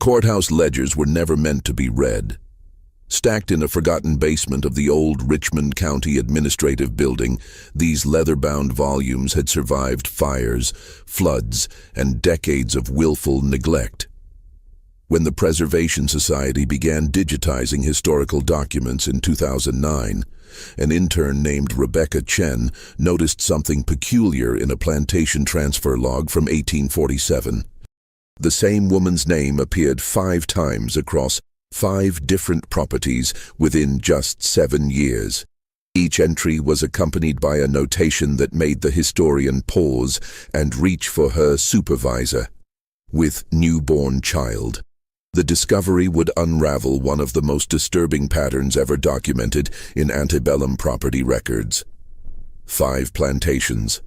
courthouse ledgers were never meant to be read. Stacked in a forgotten basement of the old Richmond County Administrative Building, these leather-bound volumes had survived fires, floods, and decades of willful neglect. When the Preservation Society began digitizing historical documents in 2009, an intern named Rebecca Chen noticed something peculiar in a plantation transfer log from 1847. The same woman's name appeared 5 times across 5 different properties within just 7 years. Each entry was accompanied by a notation that made the historian pause and reach for her supervisor. With newborn child. The discovery would unravel one of the most disturbing patterns ever documented in antebellum property records. 5 plantations,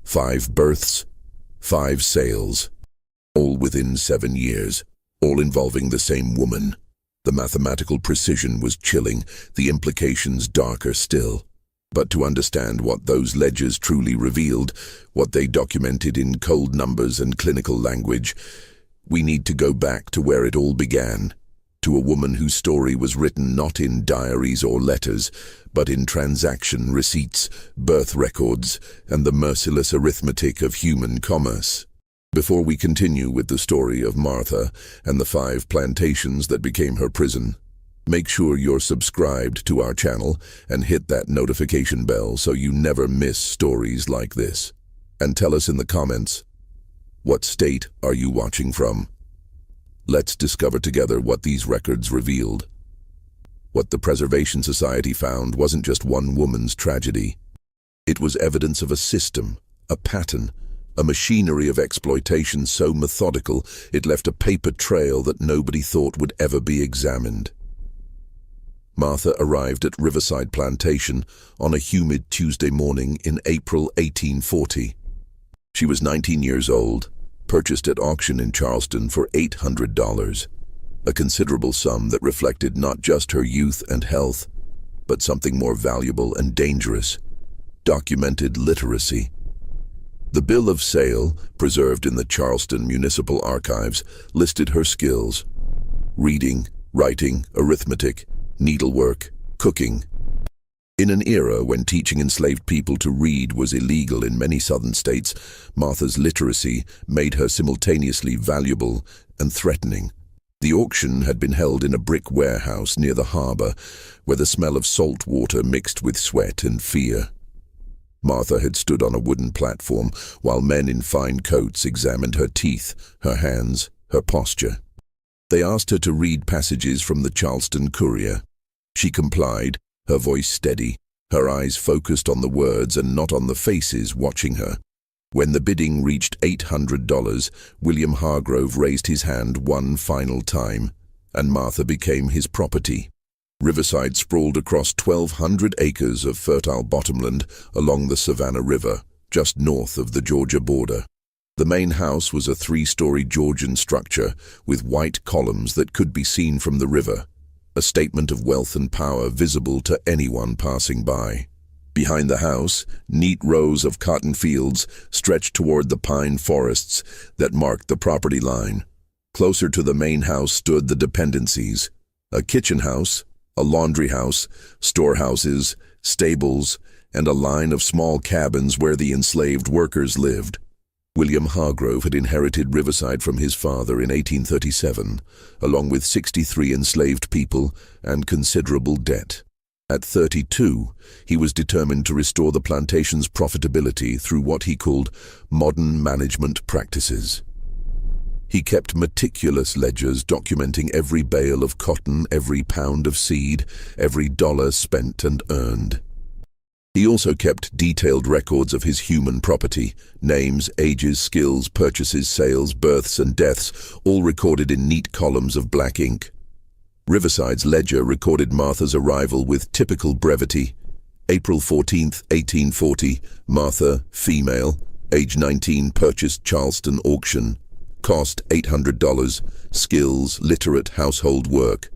5 births, 5 sales, all within 7 years, all involving the same woman. The mathematical precision was chilling, the implications darker still. But to understand what those ledgers truly revealed, what they documented in cold numbers and clinical language, we need to go back to where it all began, to a woman whose story was written not in diaries or letters, but in transaction receipts, birth records, and the merciless arithmetic of human commerce. Before we continue with the story of Martha and the 5 plantations that became her prison, make sure you're subscribed to our channel and hit that notification bell so you never miss stories like this. And tell us in the comments, what state are you watching from? Let's discover together what these records revealed. What the Preservation Society found wasn't just one woman's tragedy. It was evidence of a system, a pattern, a machinery of exploitation so methodical it left a paper trail that nobody thought would ever be examined. Martha arrived at Riverside Plantation on a humid Tuesday morning in April 1840. She was 19 years old, purchased at auction in Charleston for $800, a considerable sum that reflected not just her youth and health, but something more valuable and dangerous: documented literacy. The bill of sale, preserved in the Charleston Municipal Archives, listed her skills: reading, writing, arithmetic, needlework, cooking. In an era when teaching enslaved people to read was illegal in many southern states, Martha's literacy made her simultaneously valuable and threatening. The auction had been held in a brick warehouse near the harbor, where the smell of salt water mixed with sweat and fear. Martha had stood on a wooden platform while men in fine coats examined her teeth, her hands, her posture. They asked her to read passages from the Charleston Courier. She complied, her voice steady, her eyes focused on the words and not on the faces watching her. When the bidding reached $800, William Hargrove raised his hand one final time, and Martha became his property. Riverside sprawled across 1,200 acres of fertile bottomland along the Savannah River, just north of the Georgia border. The main house was a 3-story Georgian structure with white columns that could be seen from the river, a statement of wealth and power visible to anyone passing by. Behind the house, neat rows of cotton fields stretched toward the pine forests that marked the property line. Closer to the main house stood the dependencies: a kitchen house, a laundry house, storehouses, stables, and a line of small cabins where the enslaved workers lived. William Hargrove had inherited Riverside from his father in 1837, along with 63 enslaved people and considerable debt. At 32, he was determined to restore the plantation's profitability through what he called modern management practices. He kept meticulous ledgers documenting every bale of cotton, every pound of seed, every dollar spent and earned. He also kept detailed records of his human property: names, ages, skills, purchases, sales, births, and deaths, all recorded in neat columns of black ink. Riverside's ledger recorded Martha's arrival with typical brevity. April 14, 1840, Martha, female, age 19, purchased Charleston auction. Cost $800, skills, literate, household work.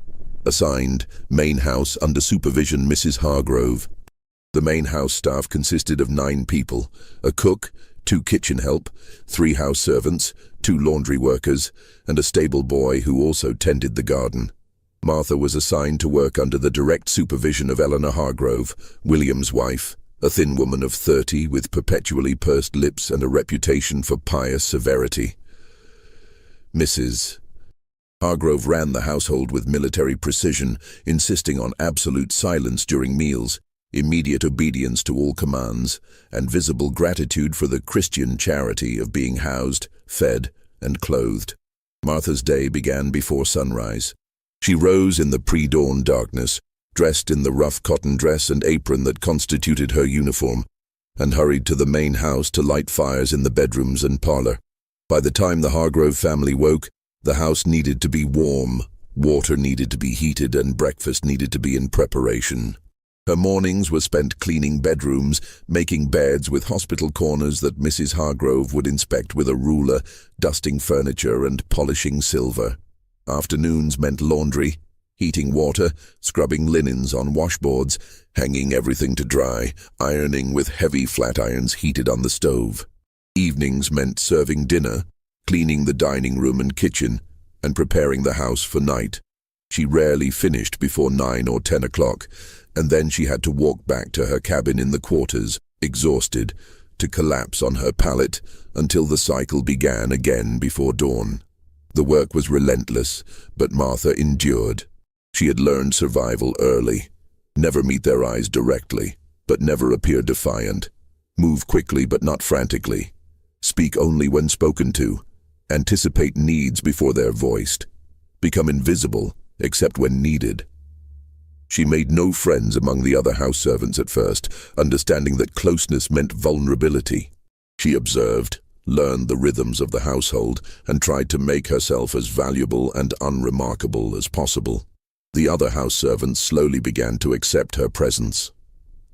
Assigned, main house under supervision Mrs. Hargrove. The main house staff consisted of 9 people: a cook, 2 kitchen help, 3 house servants, 2 laundry workers, and a stable boy who also tended the garden. Martha was assigned to work under the direct supervision of Eleanor Hargrove, William's wife, a thin woman of 30 with perpetually pursed lips and a reputation for pious severity. Mrs. Hargrove ran the household with military precision, insisting on absolute silence during meals, immediate obedience to all commands, and visible gratitude for the Christian charity of being housed, fed, and clothed. Martha's day began before sunrise. She rose in the pre-dawn darkness, dressed in the rough cotton dress and apron that constituted her uniform, and hurried to the main house to light fires in the bedrooms and parlor. By the time the Hargrove family woke, the house needed to be warm, water needed to be heated, and breakfast needed to be in preparation. Her mornings were spent cleaning bedrooms, making beds with hospital corners that Mrs. Hargrove would inspect with a ruler, dusting furniture and polishing silver. Afternoons meant laundry, heating water, scrubbing linens on washboards, hanging everything to dry, ironing with heavy flat irons heated on the stove. Evenings meant serving dinner, cleaning the dining room and kitchen, and preparing the house for night. She rarely finished before 9 or 10 o'clock, and then she had to walk back to her cabin in the quarters, exhausted, to collapse on her pallet until the cycle began again before dawn. The work was relentless, but Martha endured. She had learned survival early. Never meet their eyes directly, but never appear defiant. Move quickly but not frantically. Speak only when spoken to. Anticipate needs before they're voiced. Become invisible, except when needed. She made no friends among the other house servants at first, understanding that closeness meant vulnerability. She observed, learned the rhythms of the household, and tried to make herself as valuable and unremarkable as possible. The other house servants slowly began to accept her presence.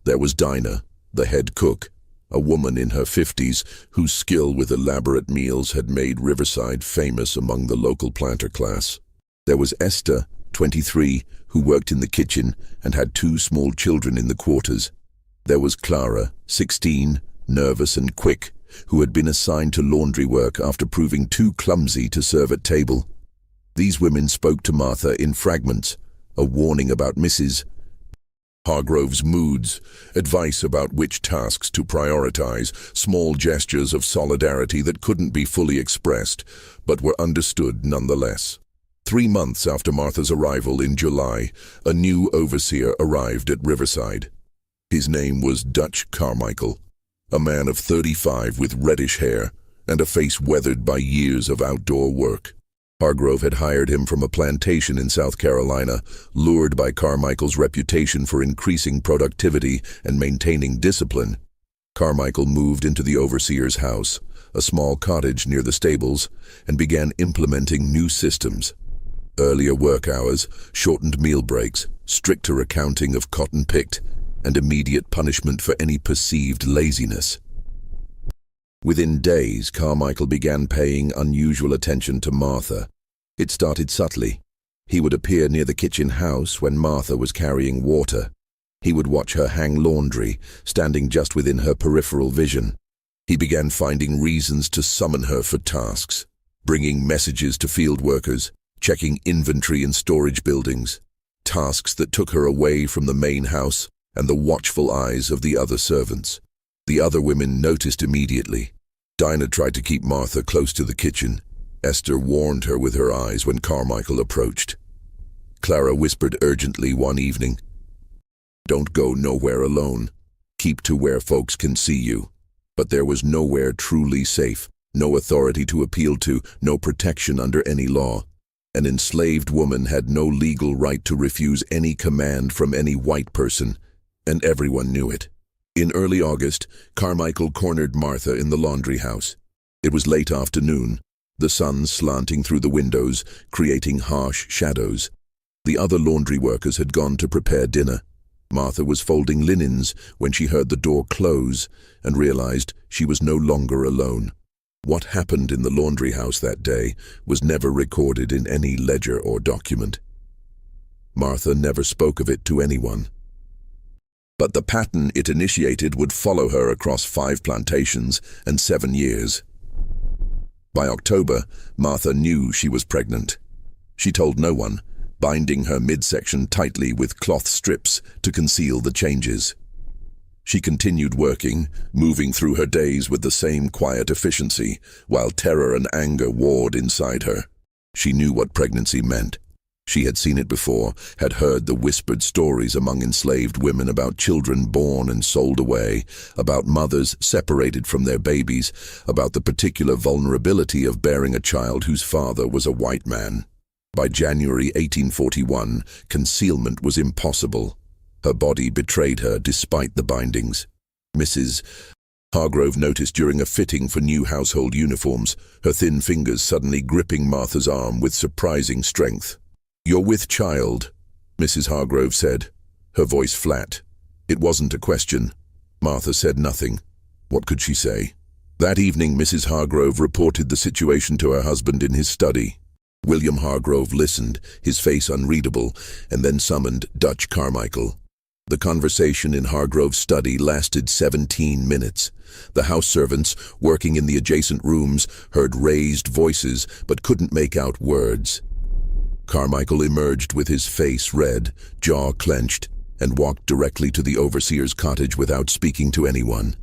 There was Dinah, the head cook, a woman in her 50s whose skill with elaborate meals had made Riverside famous among the local planter class. There was Esther, 23, who worked in the kitchen and had 2 small children in the quarters. There was Clara, 16, nervous and quick, who had been assigned to laundry work after proving too clumsy to serve at table. These women spoke to Martha in fragments, a warning about Mrs. Hargrove's moods, advice about which tasks to prioritize, small gestures of solidarity that couldn't be fully expressed, but were understood nonetheless. 3 months after Martha's arrival in July, a new overseer arrived at Riverside. His name was Dutch Carmichael, a man of 35 with reddish hair and a face weathered by years of outdoor work. Hargrove had hired him from a plantation in South Carolina, lured by Carmichael's reputation for increasing productivity and maintaining discipline. Carmichael moved into the overseer's house, a small cottage near the stables, and began implementing new systems. Earlier work hours, shortened meal breaks, stricter accounting of cotton picked, and immediate punishment for any perceived laziness. Within days, Carmichael began paying unusual attention to Martha. It started subtly. He would appear near the kitchen house when Martha was carrying water. He would watch her hang laundry, standing just within her peripheral vision. He began finding reasons to summon her for tasks, bringing messages to field workers, checking inventory in storage buildings, tasks that took her away from the main house and the watchful eyes of the other servants. The other women noticed immediately. Dinah tried to keep Martha close to the kitchen. Esther warned her with her eyes when Carmichael approached. Clara whispered urgently one evening, "Don't go nowhere alone. Keep to where folks can see you." But there was nowhere truly safe, no authority to appeal to, no protection under any law. An enslaved woman had no legal right to refuse any command from any white person, and everyone knew it. In early August, Carmichael cornered Martha in the laundry house. It was late afternoon, the sun slanting through the windows, creating harsh shadows. The other laundry workers had gone to prepare dinner. Martha was folding linens when she heard the door close and realized she was no longer alone. What happened in the laundry house that day was never recorded in any ledger or document. Martha never spoke of it to anyone. But the pattern it initiated would follow her across 5 plantations and 7 years. By October, Martha knew she was pregnant. She told no one, binding her midsection tightly with cloth strips to conceal the changes. She continued working, moving through her days with the same quiet efficiency, while terror and anger warred inside her. She knew what pregnancy meant. She had seen it before, had heard the whispered stories among enslaved women about children born and sold away, about mothers separated from their babies, about the particular vulnerability of bearing a child whose father was a white man. By January 1841, concealment was impossible. Her body betrayed her despite the bindings. Mrs. Hargrove noticed during a fitting for new household uniforms, her thin fingers suddenly gripping Martha's arm with surprising strength. "You're with child," Mrs. Hargrove said, her voice flat. It wasn't a question. Martha said nothing. What could she say? That evening, Mrs. Hargrove reported the situation to her husband in his study. William Hargrove listened, his face unreadable, and then summoned Dutch Carmichael. The conversation in Hargrove's study lasted 17 minutes. The house servants, working in the adjacent rooms, heard raised voices but couldn't make out words. Carmichael emerged with his face red, jaw clenched, and walked directly to the overseer's cottage without speaking to anyone.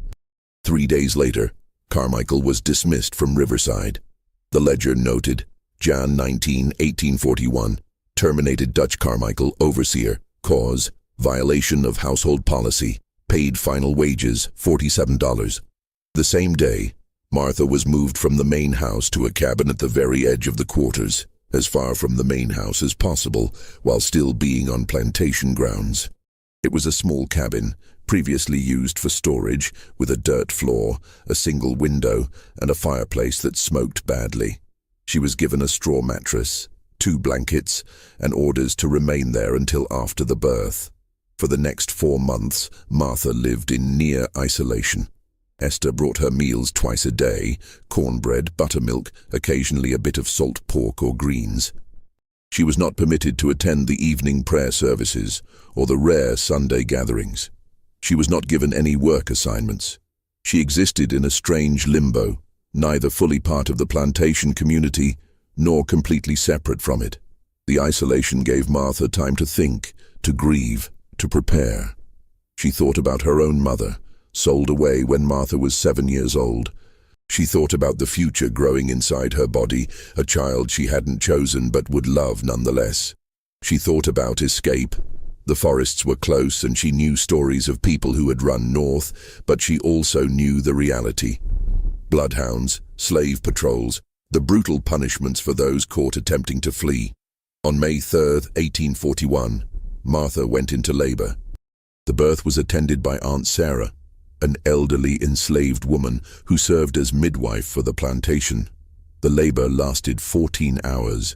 3 days later, Carmichael was dismissed from Riverside. The ledger noted, Jan 19, 1841, terminated Dutch Carmichael, overseer, cause, violation of household policy, paid final wages, $47. The same day, Martha was moved from the main house to a cabin at the very edge of the quarters, as far from the main house as possible, while still being on plantation grounds. It was a small cabin, previously used for storage, with a dirt floor, a single window, and a fireplace that smoked badly. She was given a straw mattress, 2 blankets, and orders to remain there until after the birth. For the next 4 months, Martha lived in near isolation. Esther brought her meals twice a day, cornbread, buttermilk, occasionally a bit of salt pork or greens. She was not permitted to attend the evening prayer services or the rare Sunday gatherings. She was not given any work assignments. She existed in a strange limbo, neither fully part of the plantation community nor completely separate from it. The isolation gave Martha time to think, to grieve, to prepare. She thought about her own mother, sold away when Martha was 7 years old. She thought about the future growing inside her body, a child she hadn't chosen but would love nonetheless. She thought about escape. The forests were close and she knew stories of people who had run north, but she also knew the reality. Bloodhounds, slave patrols, the brutal punishments for those caught attempting to flee. On May 3, 1841, Martha went into labor. The birth was attended by Aunt Sarah, an elderly enslaved woman who served as midwife for the plantation. The labor lasted 14 hours.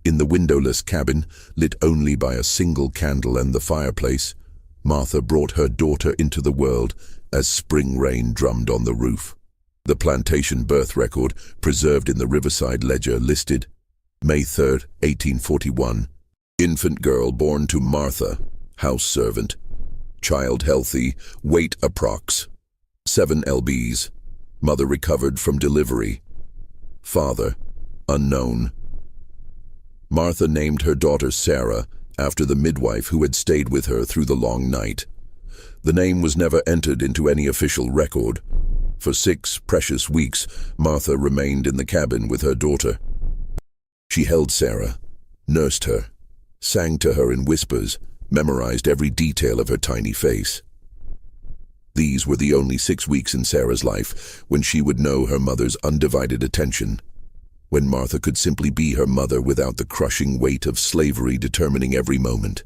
In the windowless cabin, lit only by a single candle and the fireplace, Martha brought her daughter into the world as spring rain drummed on the roof. The plantation birth record, preserved in the Riverside Ledger, listed May 3, 1841, infant girl born to Martha, house servant. Child healthy, weight approx. 7 lbs. Mother recovered from delivery. Father, unknown. Martha named her daughter Sarah after the midwife who had stayed with her through the long night. The name was never entered into any official record. For 6 precious weeks, Martha remained in the cabin with her daughter. She held Sarah, nursed her, sang to her in whispers, memorized every detail of her tiny face. These were the only 6 weeks in Sarah's life when she would know her mother's undivided attention, when Martha could simply be her mother without the crushing weight of slavery determining every moment.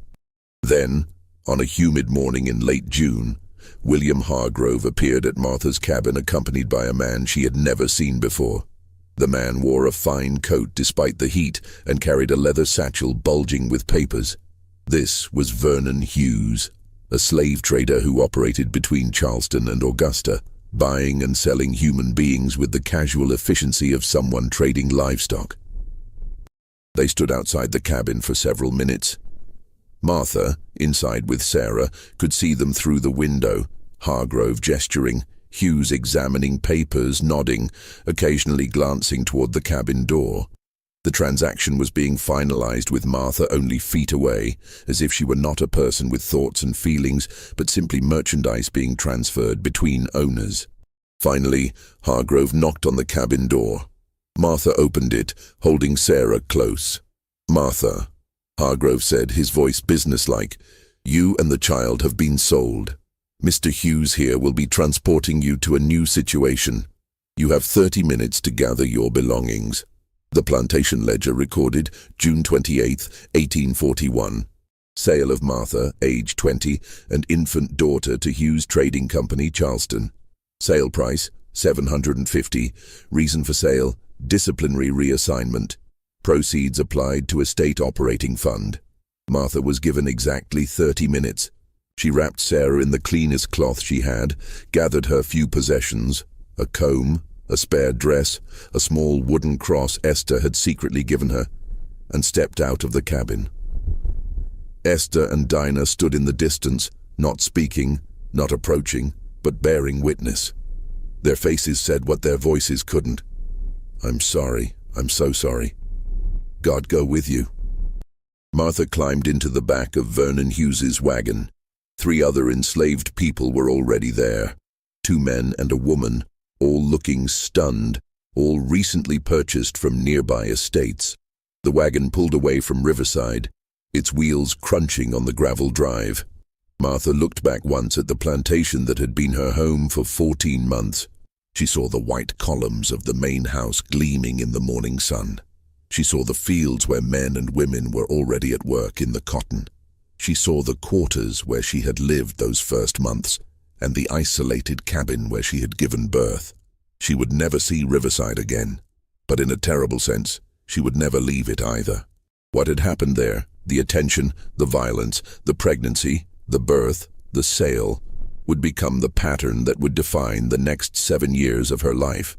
Then, on a humid morning in late June, William Hargrove appeared at Martha's cabin accompanied by a man she had never seen before. The man wore a fine coat despite the heat and carried a leather satchel bulging with papers. This was Vernon Hughes, a slave trader who operated between Charleston and Augusta, buying and selling human beings with the casual efficiency of someone trading livestock. They stood outside the cabin for several minutes. Martha, inside with Sarah, could see them through the window, Hargrove gesturing, Hughes examining papers, nodding, occasionally glancing toward the cabin door. The transaction was being finalized with Martha only feet away, as if she were not a person with thoughts and feelings, but simply merchandise being transferred between owners. Finally, Hargrove knocked on the cabin door. Martha opened it, holding Sarah close. "Martha," Hargrove said, his voice businesslike, "you and the child have been sold. Mr. Hughes here will be transporting you to a new situation. You have 30 minutes to gather your belongings." The plantation ledger recorded June 28, 1841. Sale of Martha, age 20, and infant daughter to Hughes Trading Company, Charleston. Sale price, $750. Reason for sale, disciplinary reassignment. Proceeds applied to a state operating fund. Martha was given exactly 30 minutes. She wrapped Sarah in the cleanest cloth she had, gathered her few possessions, a comb, a spare dress, a small wooden cross Esther had secretly given her, and stepped out of the cabin. Esther and Dinah stood in the distance, not speaking, not approaching, but bearing witness. Their faces said what their voices couldn't. "I'm sorry. I'm so sorry. God go with you." Martha climbed into the back of Vernon Hughes's wagon. 3 other enslaved people were already there. 2 men and a woman, all looking stunned, all recently purchased from nearby estates. The wagon pulled away from Riverside, its wheels crunching on the gravel drive. Martha looked back once at the plantation that had been her home for 14 months. She saw the white columns of the main house gleaming in the morning sun. She saw the fields where men and women were already at work in the cotton. She saw the quarters where she had lived those first months, and the isolated cabin where she had given birth. She would never see Riverside again, but in a terrible sense, she would never leave it either. What had happened there, the attention, the violence, the pregnancy, the birth, the sale, would become the pattern that would define the next 7 years of her life.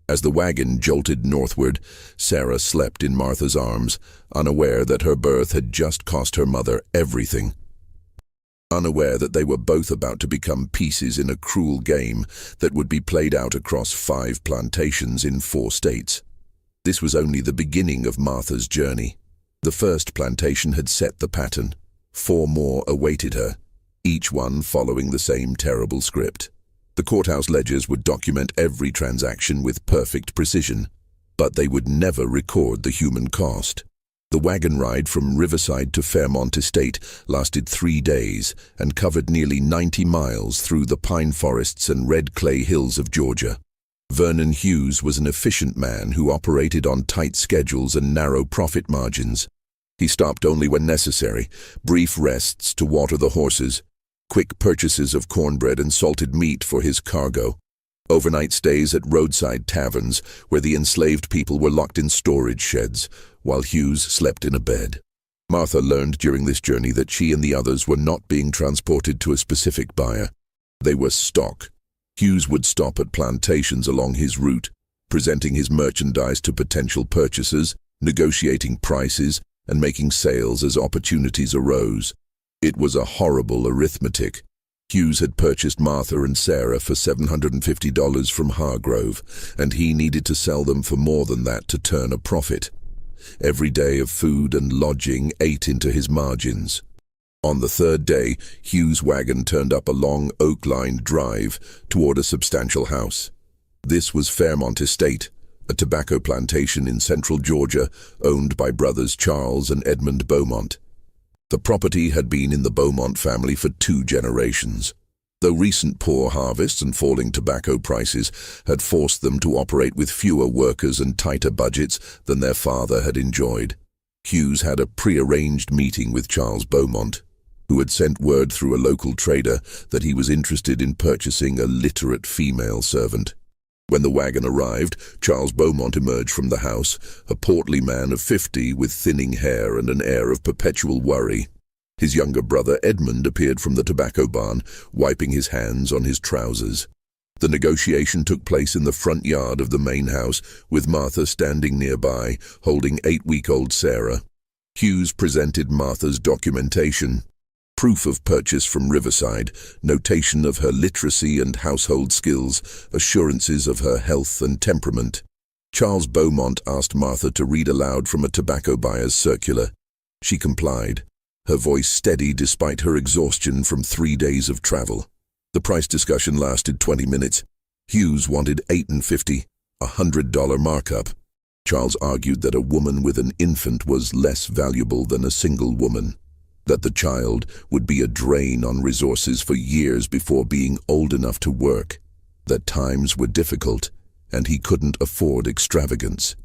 As the wagon jolted northward, Sarah slept in Martha's arms, unaware that her birth had just cost her mother everything. Unaware that they were both about to become pieces in a cruel game that would be played out across 5 plantations in 4 states. This was only the beginning of Martha's journey. The first plantation had set the pattern. 4 more awaited her, each one following the same terrible script. The courthouse ledgers would document every transaction with perfect precision, but they would never record the human cost. The wagon ride from Riverside to Fairmont Estate lasted 3 days and covered nearly 90 miles through the pine forests and red clay hills of Georgia. Vernon Hughes was an efficient man who operated on tight schedules and narrow profit margins. He stopped only when necessary, brief rests to water the horses, quick purchases of cornbread and salted meat for his cargo, overnight stays at roadside taverns where the enslaved people were locked in storage sheds, while Hughes slept in a bed. Martha learned during this journey that she and the others were not being transported to a specific buyer. They were stock. Hughes would stop at plantations along his route, presenting his merchandise to potential purchasers, negotiating prices, and making sales as opportunities arose. It was a horrible arithmetic. Hughes had purchased Martha and Sarah for $750 from Hargrove, and he needed to sell them for more than that to turn a profit. Every day of food and lodging ate into his margins. On the 3rd day, Hughes' wagon turned up a long oak-lined drive toward a substantial house. This was Fairmont Estate, a tobacco plantation in central Georgia owned by brothers Charles and Edmund Beaumont. The property had been in the Beaumont family for 2 generations, though recent poor harvests and falling tobacco prices had forced them to operate with fewer workers and tighter budgets than their father had enjoyed. Hughes had a pre-arranged meeting with Charles Beaumont, who had sent word through a local trader that he was interested in purchasing a literate female servant. When the wagon arrived, Charles Beaumont emerged from the house, a portly man of 50 with thinning hair and an air of perpetual worry. His younger brother Edmund appeared from the tobacco barn, wiping his hands on his trousers. The negotiation took place in the front yard of the main house, with Martha standing nearby, holding 8-week-old Sarah. Hughes presented Martha's documentation. Proof of purchase from Riverside, notation of her literacy and household skills, assurances of her health and temperament. Charles Beaumont asked Martha to read aloud from a tobacco buyer's circular. She complied, her voice steady despite her exhaustion from 3 days of travel. The price discussion lasted 20 minutes. Hughes wanted $8.50, $100 markup. Charles argued that a woman with an infant was less valuable than a single woman, that the child would be a drain on resources for years before being old enough to work, that times were difficult, and he couldn't afford extravagance.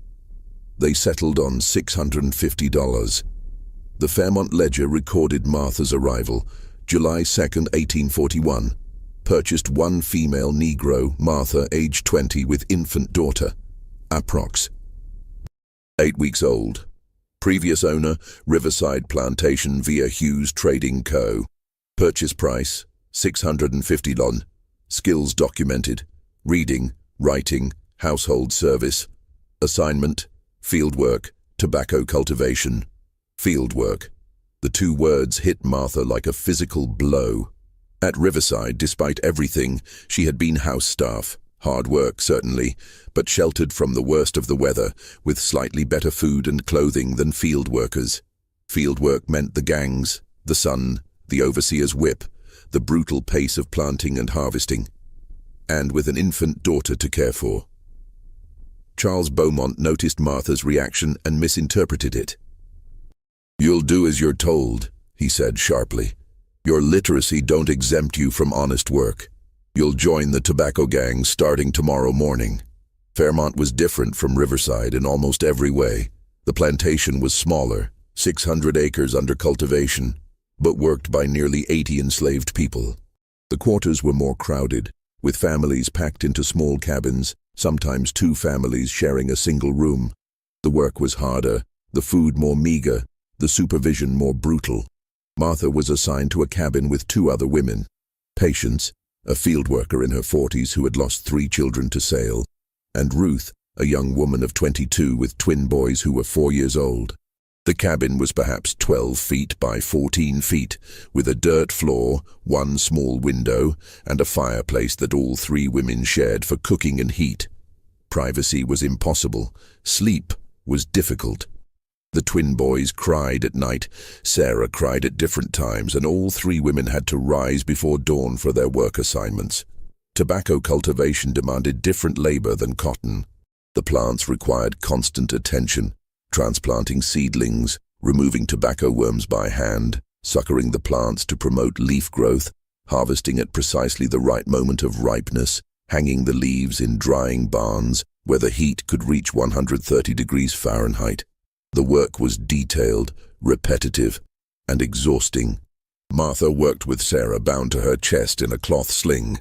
They settled on $650. The Fairmont Ledger recorded Martha's arrival, July 2, 1841. Purchased one female Negro, Martha, age 20, with infant daughter, approx. 8 weeks old. Previous owner, Riverside Plantation via Hughes Trading Co. Purchase price, $650. Skills documented. Reading, writing, household service. Assignment, fieldwork, tobacco cultivation. Fieldwork. The 2 words hit Martha like a physical blow. At Riverside, despite everything, she had been house staff. Hard work, certainly, but sheltered from the worst of the weather, with slightly better food and clothing than field workers. Field work meant the gangs, the sun, the overseer's whip, the brutal pace of planting and harvesting, and with an infant daughter to care for. Charles Beaumont noticed Martha's reaction and misinterpreted it. "You'll do as you're told," he said sharply. "Your literacy don't exempt you from honest work. You'll join the tobacco gang starting tomorrow morning." Fairmont was different from Riverside in almost every way. The plantation was smaller, 600 acres under cultivation, but worked by nearly 80 enslaved people. The quarters were more crowded, with families packed into small cabins, sometimes 2 families sharing a single room. The work was harder, the food more meager, the supervision more brutal. Martha was assigned to a cabin with 2 other women. Patience, a field worker in her 40s who had lost 3 children to sale, and Ruth, a young woman of 22 with twin boys who were 4 years old. The cabin was perhaps 12 feet by 14 feet, with a dirt floor, 1 small window, and a fireplace that all 3 women shared for cooking and heat. Privacy was impossible. Sleep was difficult. The twin boys cried at night, Sarah cried at different times, and all 3 women had to rise before dawn for their work assignments. Tobacco cultivation demanded different labor than cotton. The plants required constant attention, transplanting seedlings, removing tobacco worms by hand, suckering the plants to promote leaf growth, harvesting at precisely the right moment of ripeness, hanging the leaves in drying barns where the heat could reach 130 degrees Fahrenheit. The work was detailed, repetitive, and exhausting. Martha worked with Sarah bound to her chest in a cloth sling,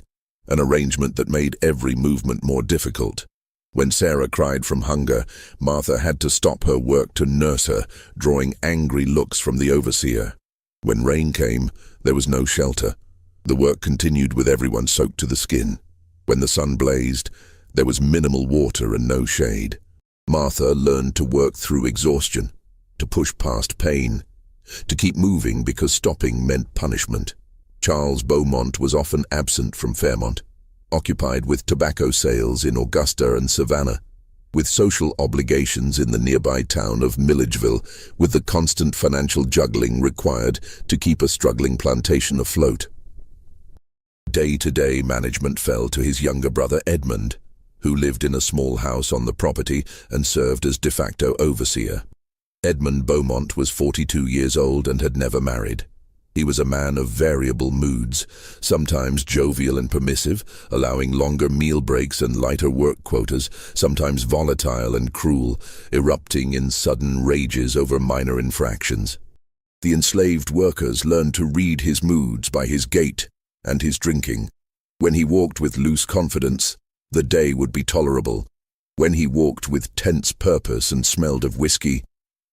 an arrangement that made every movement more difficult. When Sarah cried from hunger, Martha had to stop her work to nurse her, drawing angry looks from the overseer. When rain came, there was no shelter. The work continued with everyone soaked to the skin. When the sun blazed, there was minimal water and no shade. Martha learned to work through exhaustion, to push past pain, to keep moving because stopping meant punishment. Charles Beaumont was often absent from Fairmont, occupied with tobacco sales in Augusta and Savannah, with social obligations in the nearby town of Milledgeville, with the constant financial juggling required to keep a struggling plantation afloat. Day-to-day management fell to his younger brother Edmund, who lived in a small house on the property and served as de facto overseer. Edmund Beaumont was 42 years old and had never married. He was a man of variable moods, sometimes jovial and permissive, allowing longer meal breaks and lighter work quotas, sometimes volatile and cruel, erupting in sudden rages over minor infractions. The enslaved workers learned to read his moods by his gait and his drinking. When he walked with loose confidence, the day would be tolerable. When he walked with tense purpose and smelled of whiskey,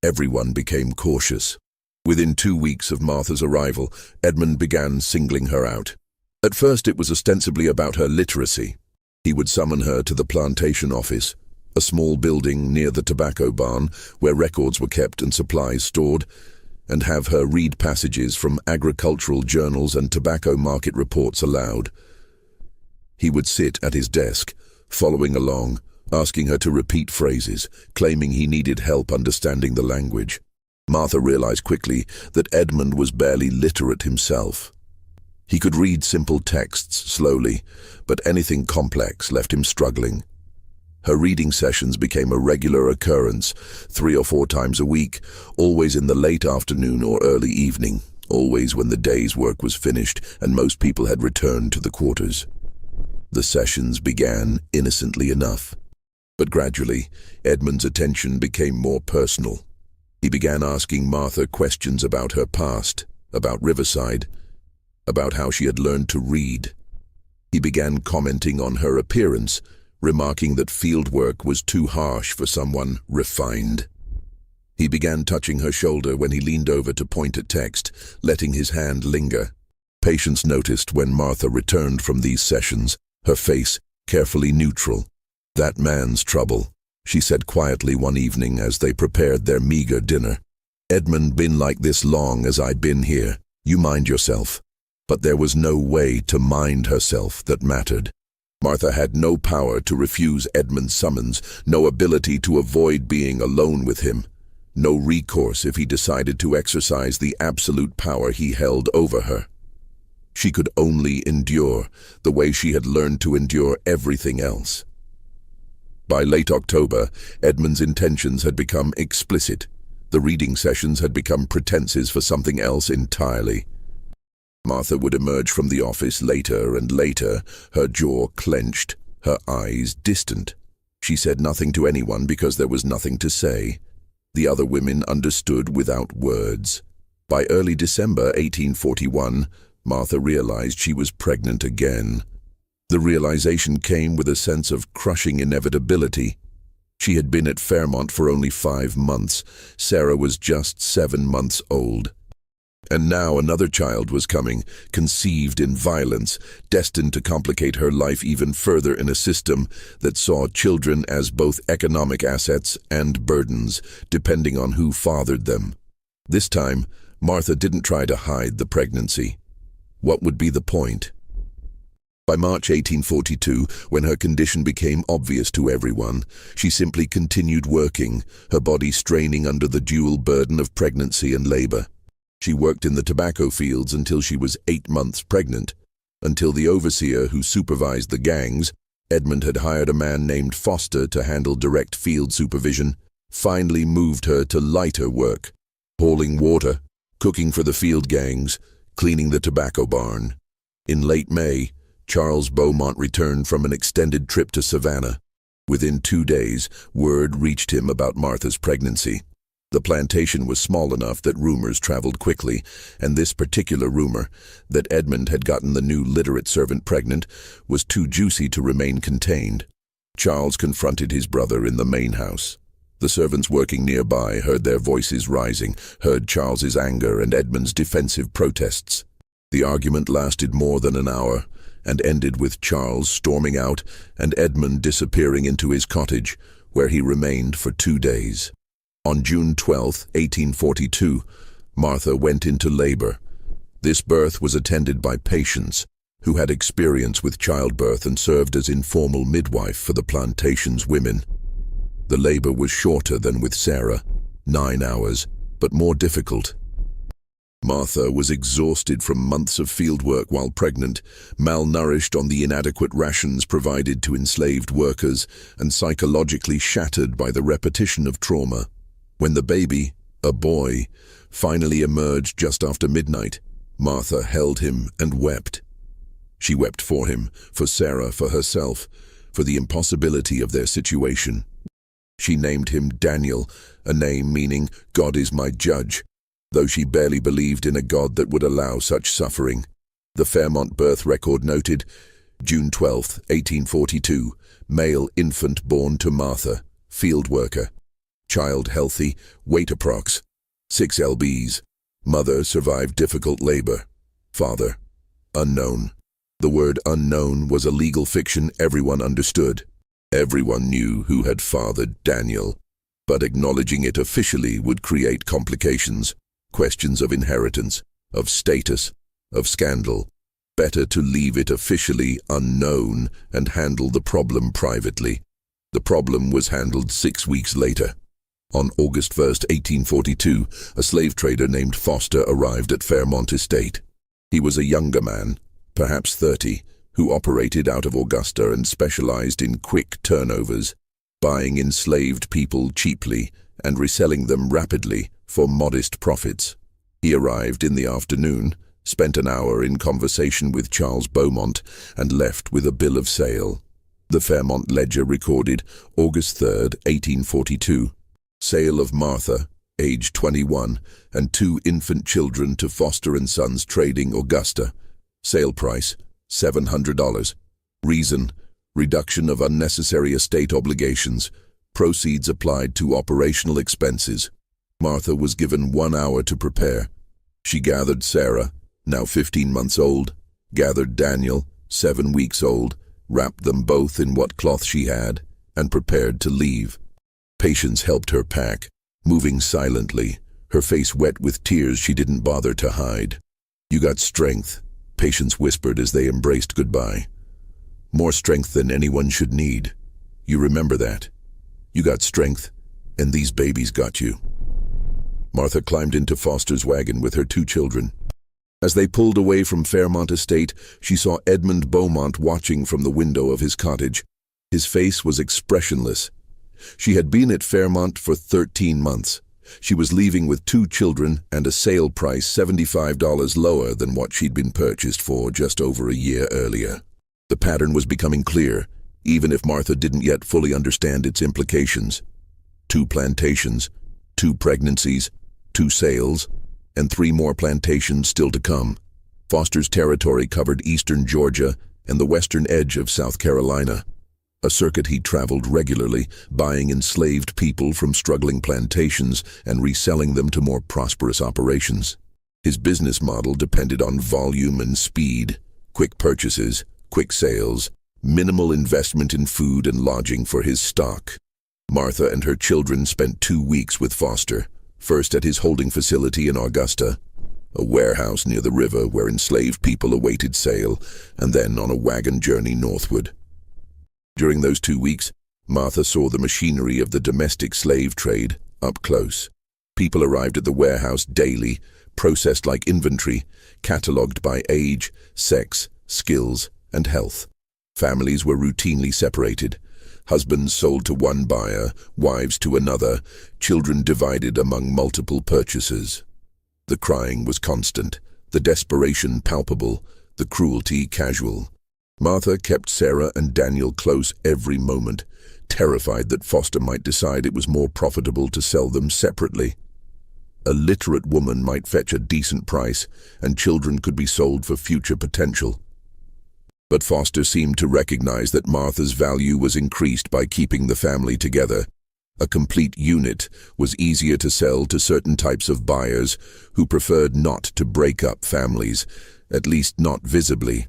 everyone became cautious. Within 2 weeks of Martha's arrival, Edmund began singling her out. At first it was ostensibly about her literacy. He would summon her to the plantation office, a small building near the tobacco barn where records were kept and supplies stored. and have her read passages from agricultural journals and tobacco market reports aloud. He would sit at his desk, following along, asking her to repeat phrases, claiming he needed help understanding the language. Martha realized quickly that Edmund was barely literate himself. He could read simple texts slowly, but anything complex left him struggling. Her reading sessions became a regular occurrence, 3 or 4 times a week, always in the late afternoon or early evening, always when the day's work was finished and most people had returned to the quarters. The sessions began innocently enough, but gradually Edmund's attention became more personal. He began asking Martha questions about her past, about Riverside, about how she had learned to read. He began commenting on her appearance, remarking that field work was too harsh for someone refined. He began touching her shoulder when he leaned over to point at text, letting his hand linger. Patience noticed when Martha returned from these sessions, her face carefully neutral. "That man's trouble," she said quietly one evening as they prepared their meager dinner. "Edmund been like this long as I been here. You mind yourself." But there was no way to mind herself that mattered. Martha had no power to refuse Edmund's summons, no ability to avoid being alone with him, no recourse if he decided to exercise the absolute power he held over her. She could only endure, the way she had learned to endure everything else. By late October, Edmund's intentions had become explicit. The reading sessions had become pretenses for something else entirely. Martha would emerge from the office later and later, her jaw clenched, her eyes distant. She said nothing to anyone because there was nothing to say. The other women understood without words. By early December 1841, Martha realized she was pregnant again. The realization came with a sense of crushing inevitability. She had been at Fairmont for only 5 months. Sarah was just 7 months old. And now another child was coming, conceived in violence, destined to complicate her life even further in a system that saw children as both economic assets and burdens, depending on who fathered them. This time, Martha didn't try to hide the pregnancy. What would be the point? By March 1842, when her condition became obvious to everyone, she simply continued working, her body straining under the dual burden of pregnancy and labor. She worked in the tobacco fields until she was 8 months pregnant, until the overseer who supervised the gangs, Edmund had hired a man named Foster to handle direct field supervision, finally moved her to lighter work, hauling water, cooking for the field gangs, cleaning the tobacco barn. In late May, Charles Beaumont returned from an extended trip to Savannah. Within 2 days, word reached him about Martha's pregnancy. The plantation was small enough that rumors traveled quickly, and this particular rumor, that Edmund had gotten the new literate servant pregnant, was too juicy to remain contained. Charles confronted his brother in the main house. The servants working nearby heard their voices rising, heard Charles's anger and Edmund's defensive protests. The argument lasted more than an hour, and ended with Charles storming out and Edmund disappearing into his cottage, where he remained for 2 days. On June 12, 1842, Martha went into labor. This birth was attended by Patience, who had experience with childbirth and served as informal midwife for the Plantations women. The labor was shorter than with Sarah, 9 hours, but more difficult. Martha was exhausted from months of fieldwork while pregnant, malnourished on the inadequate rations provided to enslaved workers, and psychologically shattered by the repetition of trauma. When the baby, a boy, finally emerged just after midnight, Martha held him and wept. She wept for him, for Sarah, for herself, for the impossibility of their situation. She named him Daniel, a name meaning God is my judge, though she barely believed in a God that would allow such suffering. The Fairmont birth record noted, June 12, 1842, male infant born to Martha, field worker. Child healthy, weight approx. 6 lbs. Mother survived difficult labor. Father, unknown. The word unknown was a legal fiction everyone understood. Everyone knew who had fathered Daniel, but acknowledging it officially would create complications. questions of inheritance, of status, of scandal. Better to leave it officially unknown and handle the problem privately. The problem was handled 6 weeks later. On August 1st, 1842, a slave trader named Foster arrived at Fairmont Estate. He was a younger man, perhaps 30, who operated out of Augusta and specialized in quick turnovers, buying enslaved people cheaply and reselling them rapidly for modest profits. He arrived in the afternoon, spent an hour in conversation with Charles Beaumont, and left with a bill of sale. The Fairmont Ledger recorded August 3rd, 1842. Sale of Martha, age 21, and 2 infant children to Foster & Sons Trading, Augusta. Sale price, $700. Reason, reduction of unnecessary estate obligations. Proceeds applied to operational expenses. Martha was given 1 hour to prepare. She gathered Sarah, now 15 months old, gathered Daniel, 7 weeks old, wrapped them both in what cloth she had, and prepared to leave. Patience helped her pack, moving silently, her face wet with tears she didn't bother to hide. "You got strength," Patience whispered as they embraced goodbye. "More strength than anyone should need. You remember that? You got strength, and these babies got you." Martha climbed into Foster's wagon with her 2 children. As they pulled away from Fairmont Estate, she saw Edmund Beaumont watching from the window of his cottage. His face was expressionless. She had been at Fairmont for 13 months. She was leaving with 2 children and a sale price $75 lower than what she'd been purchased for just over a year earlier. The pattern was becoming clear, even if Martha didn't yet fully understand its implications. 2 plantations, 2 pregnancies, 2 sales, and 3 more plantations still to come. Foster's territory covered eastern Georgia and the western edge of South Carolina, a circuit he traveled regularly, buying enslaved people from struggling plantations and reselling them to more prosperous operations. His business model depended on volume and speed, quick purchases, quick sales, minimal investment in food and lodging for his stock. Martha and her children spent 2 weeks with Foster, first at his holding facility in Augusta, a warehouse near the river where enslaved people awaited sale, and then on a wagon journey northward. During those 2 weeks, Martha saw the machinery of the domestic slave trade up close. People arrived at the warehouse daily, processed like inventory, catalogued by age, sex, skills, and health. Families were routinely separated. Husbands sold to one buyer, wives to another, children divided among multiple purchasers. The crying was constant, the desperation palpable, the cruelty casual. Martha kept Sarah and Daniel close every moment, terrified that Foster might decide it was more profitable to sell them separately. A literate woman might fetch a decent price, and children could be sold for future potential. But Foster seemed to recognize that Martha's value was increased by keeping the family together. A complete unit was easier to sell to certain types of buyers who preferred not to break up families, at least not visibly.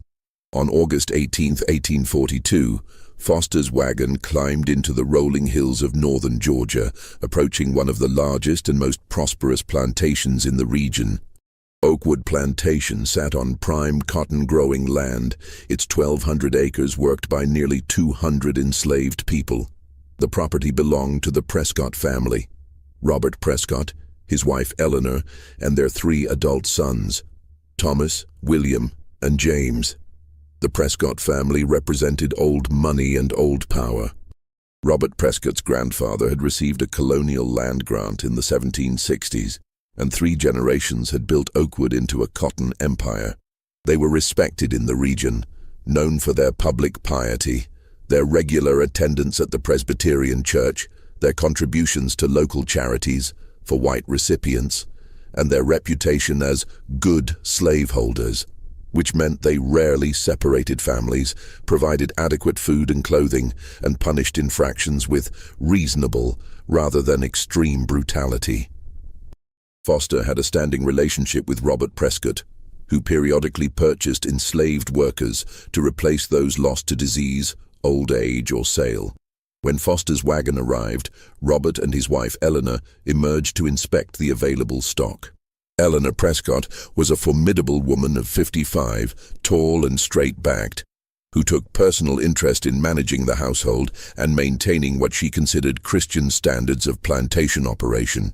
On August 18, 1842, Foster's wagon climbed into the rolling hills of northern Georgia, approaching one of the largest and most prosperous plantations in the region. Oakwood Plantation sat on prime cotton-growing land, its 1,200 acres worked by nearly 200 enslaved people. The property belonged to the Prescott family, Robert Prescott, his wife Eleanor, and their 3 adult sons, Thomas, William, and James. The Prescott family represented old money and old power. Robert Prescott's grandfather had received a colonial land grant in the 1760s, and 3 generations had built Oakwood into a cotton empire. They were respected in the region, known for their public piety, their regular attendance at the Presbyterian Church, their contributions to local charities for white recipients, and their reputation as good slaveholders, which meant they rarely separated families, provided adequate food and clothing, and punished infractions with reasonable rather than extreme brutality. Foster had a standing relationship with Robert Prescott, who periodically purchased enslaved workers to replace those lost to disease, old age, or sale. When Foster's wagon arrived, Robert and his wife Eleanor emerged to inspect the available stock. Eleanor Prescott was a formidable woman of 55, tall and straight-backed, who took personal interest in managing the household and maintaining what she considered Christian standards of plantation operation.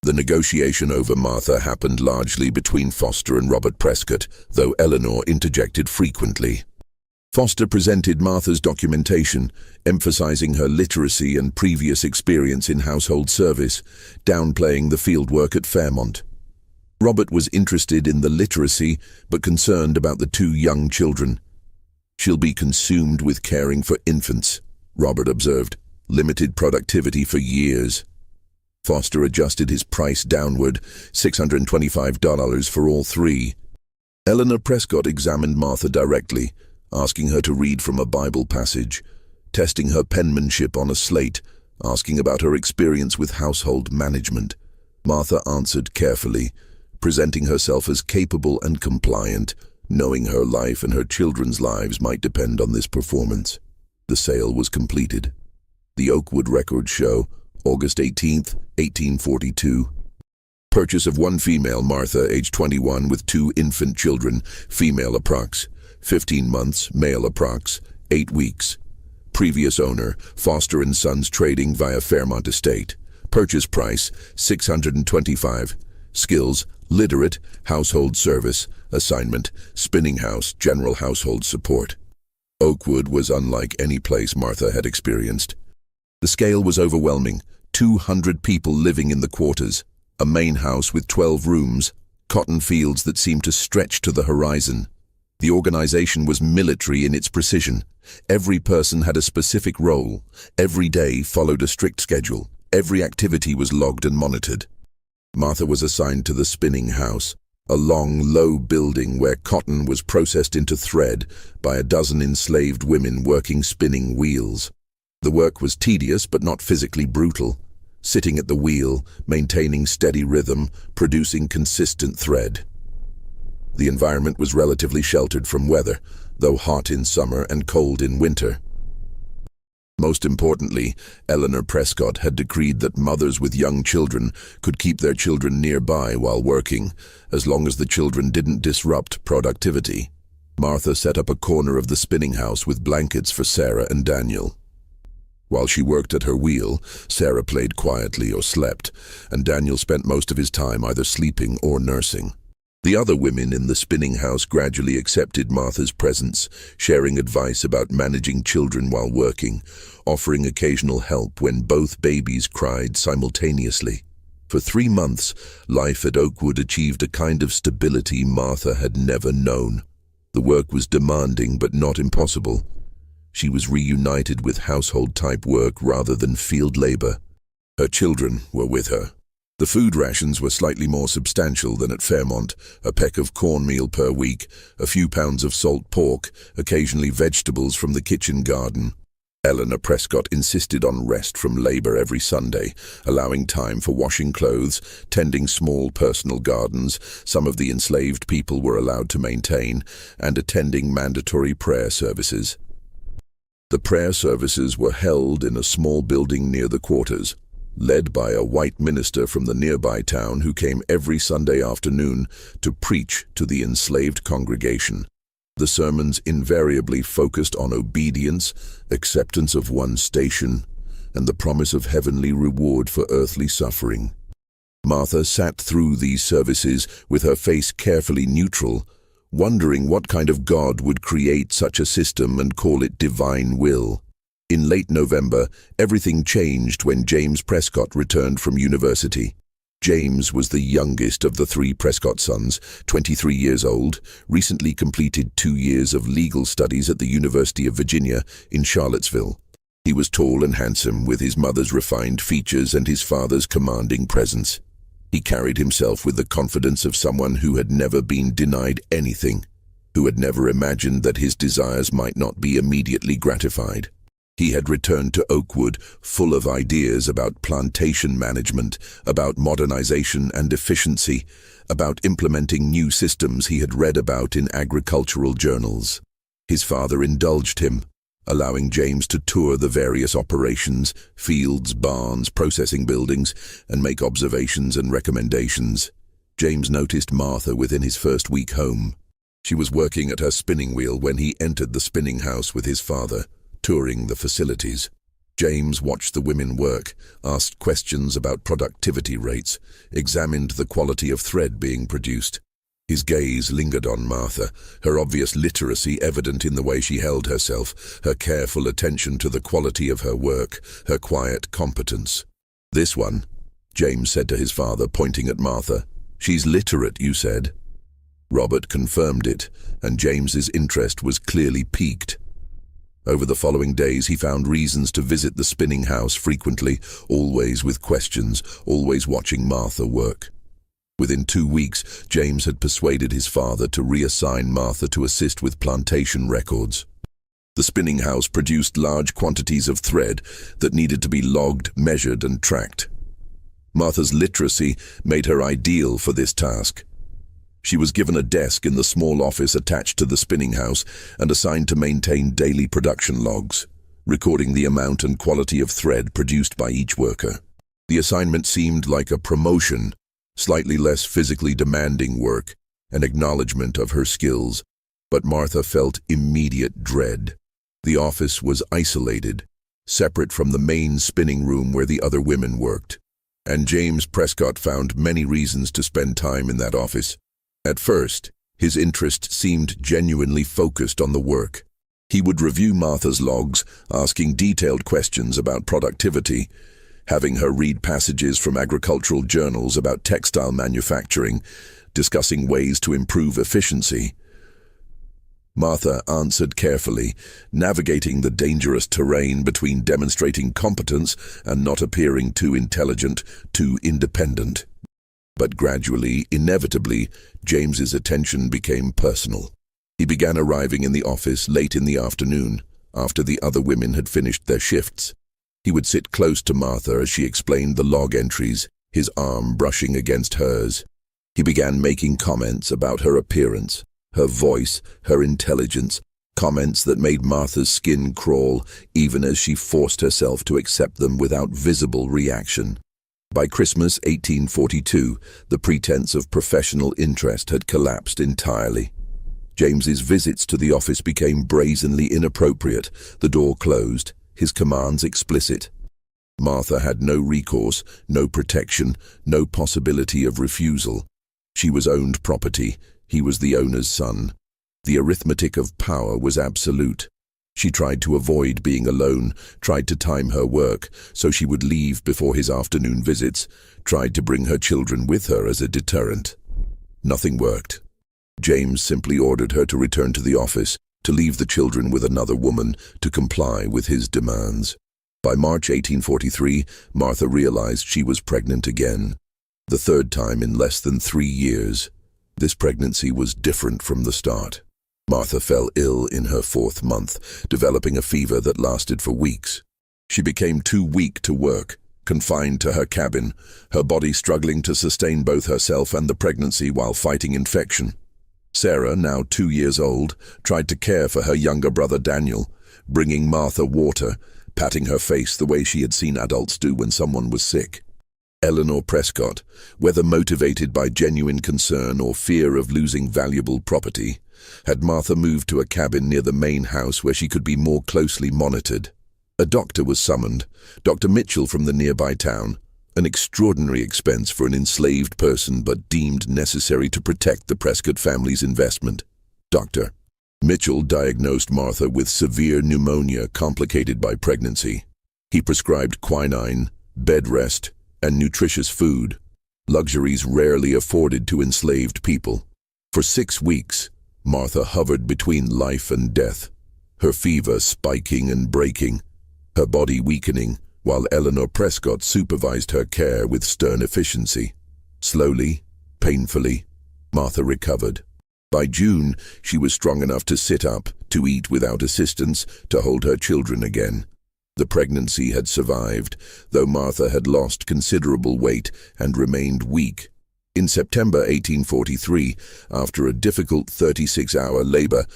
The negotiation over Martha happened largely between Foster and Robert Prescott, though Eleanor interjected frequently. Foster presented Martha's documentation, emphasizing her literacy and previous experience in household service, downplaying the fieldwork at Fairmont. Robert was interested in the literacy, but concerned about the two young children. "She'll be consumed with caring for infants," Robert observed. "Limited productivity for years." Foster adjusted his price downward, $625 for all three. Eleanor Prescott examined Martha directly, asking her to read from a Bible passage, testing her penmanship on a slate, asking about her experience with household management. Martha answered carefully, presenting herself as capable and compliant, knowing her life and her children's lives might depend on this performance. The sale was completed. The Oakwood records show August 18, 1842. Purchase of one female, Martha, age 21, with two infant children, female approx. 15 months, male approx. 8 weeks. Previous owner, Foster and Sons Trading via Fairmont Estate. Purchase price, $625. Skills, literate, household service, assignment, spinning house, general household support. Oakwood was unlike any place Martha had experienced. The scale was overwhelming. 200 people living in the quarters, a main house with 12 rooms, cotton fields that seemed to stretch to the horizon. The organization was military in its precision. Every person had a specific role. Every day followed a strict schedule. Every activity was logged and monitored. Martha was assigned to the spinning house, a long, low building where cotton was processed into thread by a dozen enslaved women working spinning wheels. The work was tedious but not physically brutal. Sitting at the wheel, maintaining steady rhythm, producing consistent thread. The environment was relatively sheltered from weather, though hot in summer and cold in winter. Most importantly, Eleanor Prescott had decreed that mothers with young children could keep their children nearby while working, as long as the children didn't disrupt productivity. Martha set up a corner of the spinning house with blankets for Sarah and Daniel. While she worked at her wheel, Sarah played quietly or slept, and Daniel spent most of his time either sleeping or nursing. The other women in the spinning house gradually accepted Martha's presence, sharing advice about managing children while working, offering occasional help when both babies cried simultaneously. For 3 months, life at Oakwood achieved a kind of stability Martha had never known. The work was demanding but not impossible. She was reunited with household-type work rather than field labor. Her children were with her. The food rations were slightly more substantial than at Fairmont, a peck of cornmeal per week, a few pounds of salt pork, occasionally vegetables from the kitchen garden. Eleanor Prescott insisted on rest from labor every Sunday, allowing time for washing clothes, tending small personal gardens some of the enslaved people were allowed to maintain, and attending mandatory prayer services. The prayer services were held in a small building near the quarters, led by a white minister from the nearby town who came every Sunday afternoon to preach to the enslaved congregation. The sermons invariably focused on obedience, acceptance of one's station, and the promise of heavenly reward for earthly suffering. Martha sat through these services with her face carefully neutral, wondering what kind of God would create such a system and call it divine will. In late November, everything changed when James Prescott returned from university. James was the youngest of the 3 Prescott sons, 23 years old, recently completed 2 years of legal studies at the University of Virginia in Charlottesville. He was tall and handsome, with his mother's refined features and his father's commanding presence. He carried himself with the confidence of someone who had never been denied anything, who had never imagined that his desires might not be immediately gratified. He had returned to Oakwood full of ideas about plantation management, about modernization and efficiency, about implementing new systems he had read about in agricultural journals. His father indulged him, allowing James to tour the various operations, fields, barns, processing buildings, and make observations and recommendations. James noticed Martha within his first week home. She was working at her spinning wheel when he entered the spinning house with his father, touring the facilities. James watched the women work, asked questions about productivity rates, examined the quality of thread being produced. His gaze lingered on Martha, her obvious literacy evident in the way she held herself, her careful attention to the quality of her work, her quiet competence. "This one," James said to his father, pointing at Martha. "She's literate, you said." Robert confirmed it, and James's interest was clearly piqued. Over the following days, he found reasons to visit the spinning house frequently, always with questions, always watching Martha work. Within 2 weeks, James had persuaded his father to reassign Martha to assist with plantation records. The spinning house produced large quantities of thread that needed to be logged, measured, and tracked. Martha's literacy made her ideal for this task. She was given a desk in the small office attached to the spinning house and assigned to maintain daily production logs, recording the amount and quality of thread produced by each worker. The assignment seemed like a promotion, slightly less physically demanding work, an acknowledgement of her skills, but Martha felt immediate dread. The office was isolated, separate from the main spinning room where the other women worked, and James Prescott found many reasons to spend time in that office. At first, his interest seemed genuinely focused on the work. He would review Martha's logs, asking detailed questions about productivity, having her read passages from agricultural journals about textile manufacturing, discussing ways to improve efficiency. Martha answered carefully, navigating the dangerous terrain between demonstrating competence and not appearing too intelligent, too independent. But gradually, inevitably, James's attention became personal. He began arriving in the office late in the afternoon, after the other women had finished their shifts. He would sit close to Martha as she explained the log entries, his arm brushing against hers. He began making comments about her appearance, her voice, her intelligence, comments that made Martha's skin crawl, even as she forced herself to accept them without visible reaction. By Christmas 1842, the pretense of professional interest had collapsed entirely. James's visits to the office became brazenly inappropriate, the door closed, his commands explicit. Martha had no recourse, no protection, no possibility of refusal. She was owned property, he was the owner's son. The arithmetic of power was absolute. She tried to avoid being alone, tried to time her work so she would leave before his afternoon visits, tried to bring her children with her as a deterrent. Nothing worked. James simply ordered her to return to the office, to leave the children with another woman, to comply with his demands. By March 1843, Martha realized she was pregnant again, the third time in less than 3 years. This pregnancy was different from the start. Martha fell ill in her 4th month, developing a fever that lasted for weeks. She became too weak to work, confined to her cabin, her body struggling to sustain both herself and the pregnancy while fighting infection. Sarah, now 2 years old, tried to care for her younger brother Daniel, bringing Martha water, patting her face the way she had seen adults do when someone was sick. Eleanor Prescott, whether motivated by genuine concern or fear of losing valuable property, had Martha moved to a cabin near the main house where she could be more closely monitored. A doctor was summoned, Dr. Mitchell from the nearby town, an extraordinary expense for an enslaved person but deemed necessary to protect the Prescott family's investment. Dr. Mitchell diagnosed Martha with severe pneumonia complicated by pregnancy. He prescribed quinine, bed rest, and nutritious food, luxuries rarely afforded to enslaved people. For 6 weeks, Martha hovered between life and death, her fever spiking and breaking, her body weakening, while Eleanor Prescott supervised her care with stern efficiency. Slowly, painfully, Martha recovered. By June, she was strong enough to sit up, to eat without assistance, to hold her children again. The pregnancy had survived, though Martha had lost considerable weight and remained weak. In September 1843, after a difficult 36-hour labor,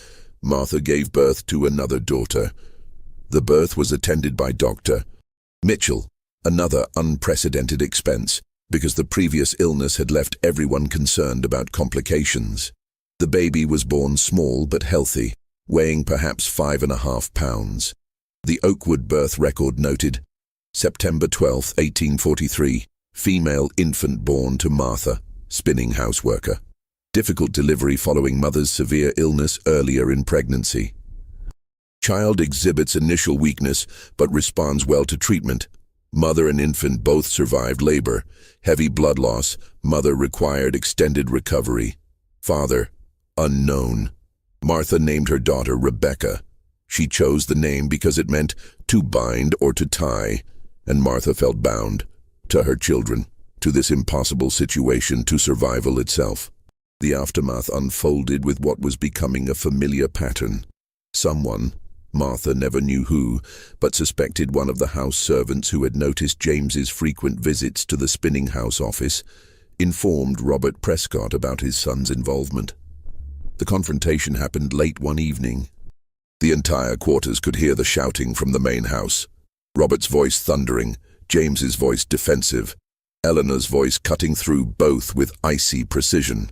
Martha gave birth to another daughter. The birth was attended by Dr. Mitchell, another unprecedented expense, because the previous illness had left everyone concerned about complications. The baby was born small but healthy, weighing perhaps 5.5 pounds. The Oakwood birth record noted, September 12, 1843, female infant born to Martha, spinning houseworker. Difficult delivery following mother's severe illness earlier in pregnancy. Child exhibits initial weakness but responds well to treatment. Mother and infant both survived labor. Heavy blood loss. Mother required extended recovery. Father, unknown. Martha named her daughter Rebecca. She chose the name because it meant to bind or to tie, and Martha felt bound to her children, to this impossible situation, to survival itself. The aftermath unfolded with what was becoming a familiar pattern. Someone, Martha never knew who, but suspected one of the house servants who had noticed James's frequent visits to the spinning house office, informed Robert Prescott about his son's involvement. The confrontation happened late one evening. The entire quarters could hear the shouting from the main house. Robert's voice thundering, James's voice defensive, Eleanor's voice cutting through both with icy precision.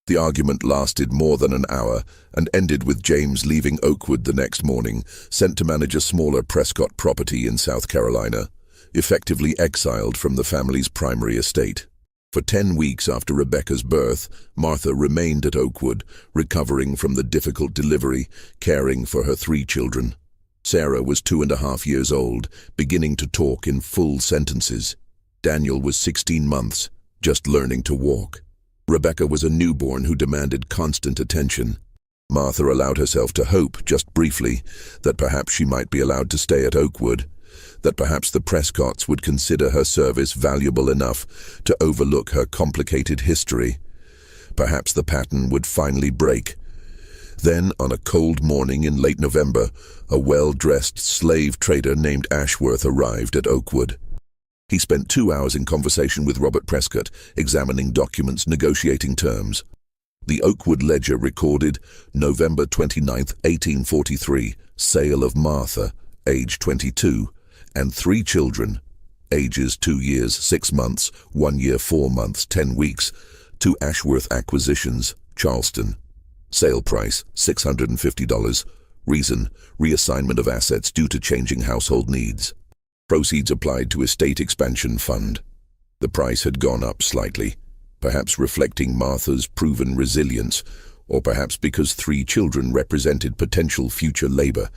The argument lasted more than an hour and ended with James leaving Oakwood the next morning, sent to manage a smaller Prescott property in South Carolina, effectively exiled from the family's primary estate. For 10 weeks after Rebecca's birth, Martha remained at Oakwood, recovering from the difficult delivery, caring for her 3 children. Sarah was 2.5 years old, beginning to talk in full sentences. Daniel was 16 months, just learning to walk. Rebecca was a newborn who demanded constant attention. Martha allowed herself to hope, just briefly, that perhaps she might be allowed to stay at Oakwood, that perhaps the Prescotts would consider her service valuable enough to overlook her complicated history. Perhaps the pattern would finally break. Then, on a cold morning in late November, a well-dressed slave trader named Ashworth arrived at Oakwood. He spent 2 hours in conversation with Robert Prescott, examining documents, negotiating terms. The Oakwood Ledger recorded November 29, 1843, sale of Martha, age 22, and 3 children, ages 2 years, 6 months, 1 year, 4 months, 10 weeks, to Ashworth Acquisitions, Charleston. Sale price, $650. Reason, reassignment of assets due to changing household needs. Proceeds applied to estate expansion fund. The price had gone up slightly, perhaps reflecting Martha's proven resilience, or perhaps because 3 children represented potential future labor.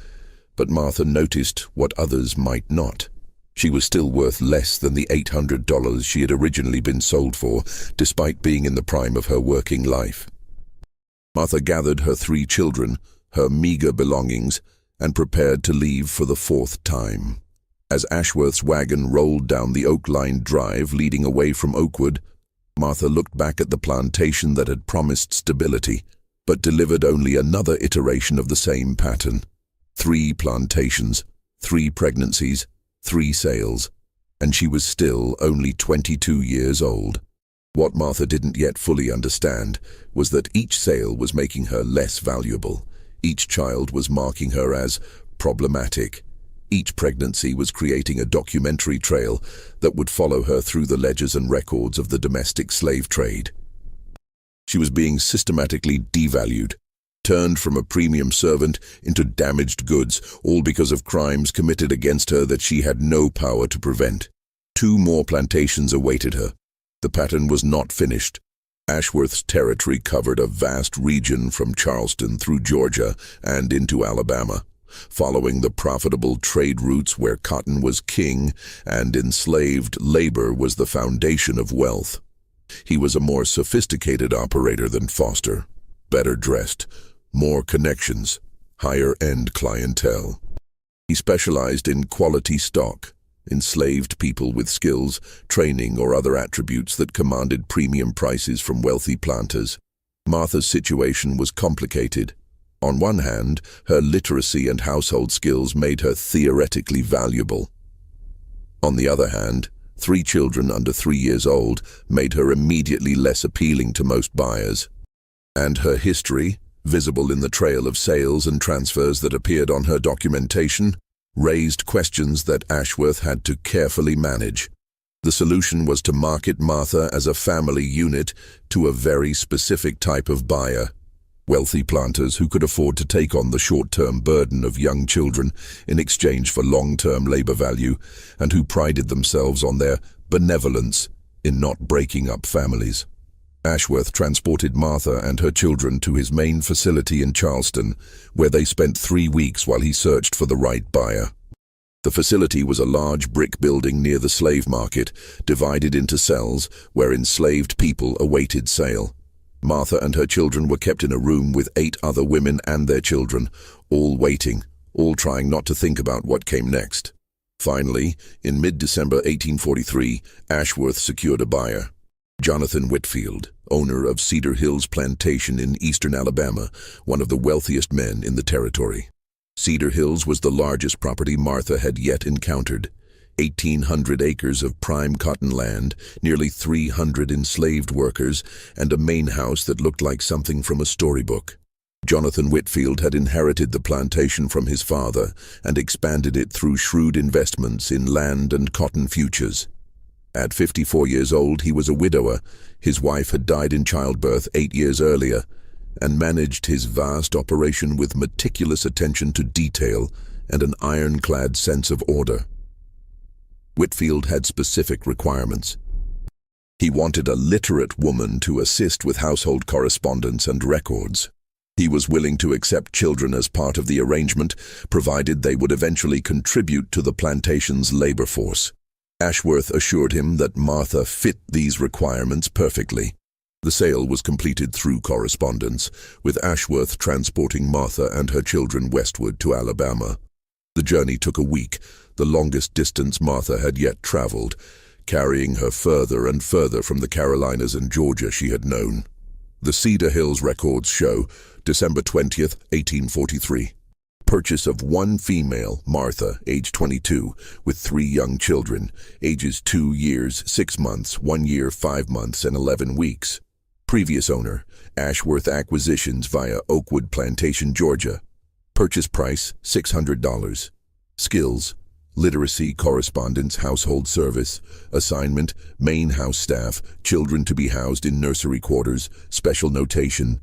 But Martha noticed what others might not. She was still worth less than the $800 she had originally been sold for, despite being in the prime of her working life. Martha gathered her 3 children, her meager belongings, and prepared to leave for the 4th time. As Ashworth's wagon rolled down the oak-lined drive leading away from Oakwood, Martha looked back at the plantation that had promised stability, but delivered only another iteration of the same pattern. 3 plantations, 3 pregnancies, 3 sales, and she was still only 22 years old. What Martha didn't yet fully understand was that each sale was making her less valuable. Each child was marking her as problematic. Each pregnancy was creating a documentary trail that would follow her through the ledgers and records of the domestic slave trade. She was being systematically devalued, turned from a premium servant into damaged goods, all because of crimes committed against her that she had no power to prevent. 2 more plantations awaited her. The pattern was not finished. Ashworth's territory covered a vast region from Charleston through Georgia and into Alabama, following the profitable trade routes where cotton was king and enslaved labor was the foundation of wealth. He was a more sophisticated operator than Foster, better dressed, more connections, higher-end clientele. He specialized in quality stock, enslaved people with skills, training, or other attributes that commanded premium prices from wealthy planters. Martha's situation was complicated. On one hand, her literacy and household skills made her theoretically valuable. On the other hand, 3 children under 3 years old made her immediately less appealing to most buyers. And her history, visible in the trail of sales and transfers that appeared on her documentation, raised questions that Ashworth had to carefully manage. The solution was to market Martha as a family unit to a very specific type of buyer. Wealthy planters who could afford to take on the short-term burden of young children in exchange for long-term labor value, and who prided themselves on their benevolence in not breaking up families. Ashworth transported Martha and her children to his main facility in Charleston, where they spent 3 weeks while he searched for the right buyer. The facility was a large brick building near the slave market, divided into cells where enslaved people awaited sale. Martha and her children were kept in a room with 8 other women and their children, all waiting, all trying not to think about what came next. Finally, in mid-December 1843, Ashworth secured a buyer. Jonathan Whitfield, owner of Cedar Hills Plantation in eastern Alabama, one of the wealthiest men in the territory. Cedar Hills was the largest property Martha had yet encountered. 1,800 acres of prime cotton land, nearly 300 enslaved workers, and a main house that looked like something from a storybook. Jonathan Whitfield had inherited the plantation from his father and expanded it through shrewd investments in land and cotton futures. At 54 years old, he was a widower. His wife had died in childbirth 8 years earlier, and managed his vast operation with meticulous attention to detail and an ironclad sense of order. Whitfield had specific requirements. He wanted a literate woman to assist with household correspondence and records. He was willing to accept children as part of the arrangement, provided they would eventually contribute to the plantation's labor force. Ashworth assured him that Martha fit these requirements perfectly. The sale was completed through correspondence, with Ashworth transporting Martha and her children westward to Alabama. The journey took a week, the longest distance Martha had yet traveled, carrying her further and further from the Carolinas and Georgia she had known. The Cedar Hills records show December 20th, 1843. Purchase of one female, Martha, age 22, with 3 young children, ages 2 years, 6 months, 1 year, 5 months, and 11 weeks. Previous owner, Ashworth Acquisitions via Oakwood Plantation, Georgia. Purchase price, $600. Skills: literacy, correspondence, household service. Assignment: main house staff, children to be housed in nursery quarters. Special notation: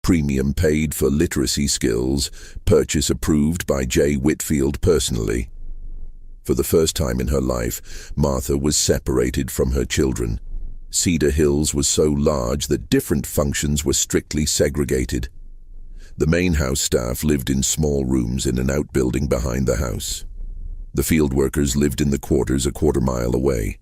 premium paid for literacy skills. Purchase approved by J. Whitfield personally. For the first time in her life, Martha was separated from her children. Cedar Hills was so large that different functions were strictly segregated. The main house staff lived in small rooms in an outbuilding behind the house. The field workers lived in the quarters a quarter-mile away,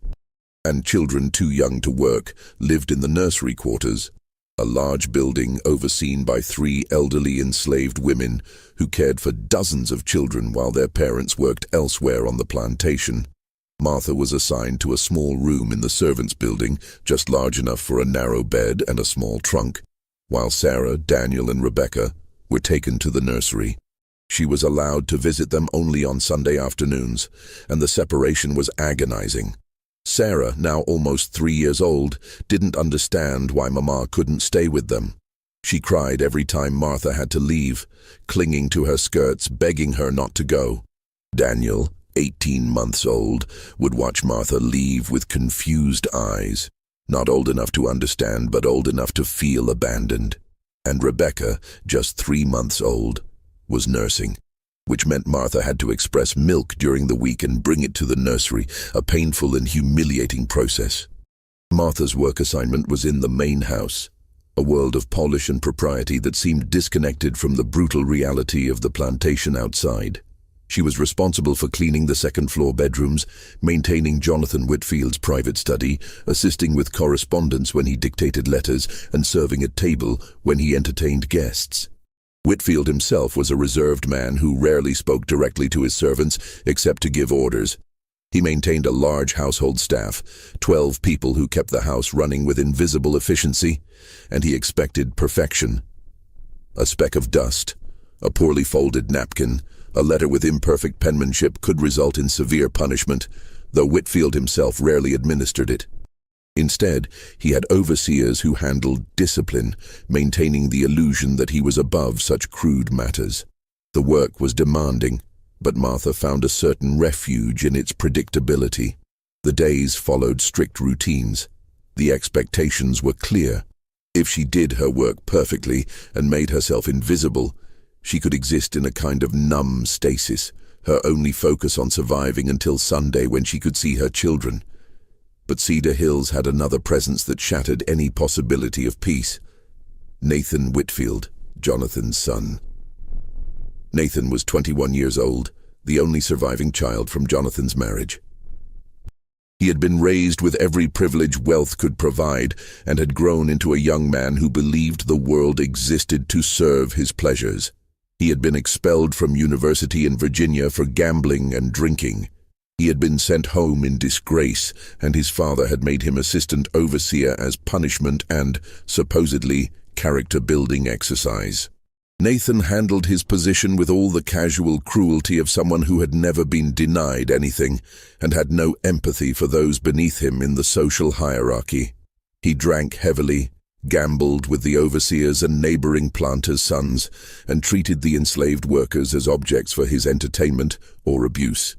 and children too young to work lived in the nursery quarters, a large building overseen by 3 elderly enslaved women who cared for dozens of children while their parents worked elsewhere on the plantation. Martha was assigned to a small room in the servants' building, just large enough for a narrow bed and a small trunk, while Sarah, Daniel, and Rebecca were taken to the nursery. She was allowed to visit them only on Sunday afternoons, and the separation was agonizing. Sarah, now almost 3 years old, didn't understand why Mama couldn't stay with them. She cried every time Martha had to leave, clinging to her skirts, begging her not to go. Daniel, 18 months old, would watch Martha leave with confused eyes, not old enough to understand but old enough to feel abandoned. And Rebecca, just 3 months old, was nursing, which meant Martha had to express milk during the week and bring it to the nursery, a painful and humiliating process. Martha's work assignment was in the main house, a world of polish and propriety that seemed disconnected from the brutal reality of the plantation outside. She was responsible for cleaning the second-floor bedrooms, maintaining Jonathan Whitfield's private study, assisting with correspondence when he dictated letters, and serving at table when he entertained guests. Whitfield himself was a reserved man who rarely spoke directly to his servants except to give orders. He maintained a large household staff, 12 people who kept the house running with invisible efficiency, and he expected perfection. A speck of dust, a poorly folded napkin, a letter with imperfect penmanship could result in severe punishment, though Whitfield himself rarely administered it. Instead, he had overseers who handled discipline, maintaining the illusion that he was above such crude matters. The work was demanding, but Martha found a certain refuge in its predictability. The days followed strict routines. The expectations were clear. If she did her work perfectly and made herself invisible, she could exist in a kind of numb stasis, her only focus on surviving until Sunday when she could see her children. But Cedar Hills had another presence that shattered any possibility of peace. Nathan Whitfield, Jonathan's son. Nathan was 21 years old, the only surviving child from Jonathan's marriage. He had been raised with every privilege wealth could provide and had grown into a young man who believed the world existed to serve his pleasures. He had been expelled from university in Virginia for gambling and drinking. He had been sent home in disgrace, and his father had made him assistant overseer as punishment and, supposedly, character-building exercise. Nathan handled his position with all the casual cruelty of someone who had never been denied anything and had no empathy for those beneath him in the social hierarchy. He drank heavily, gambled with the overseers and neighboring planters' sons, and treated the enslaved workers as objects for his entertainment or abuse.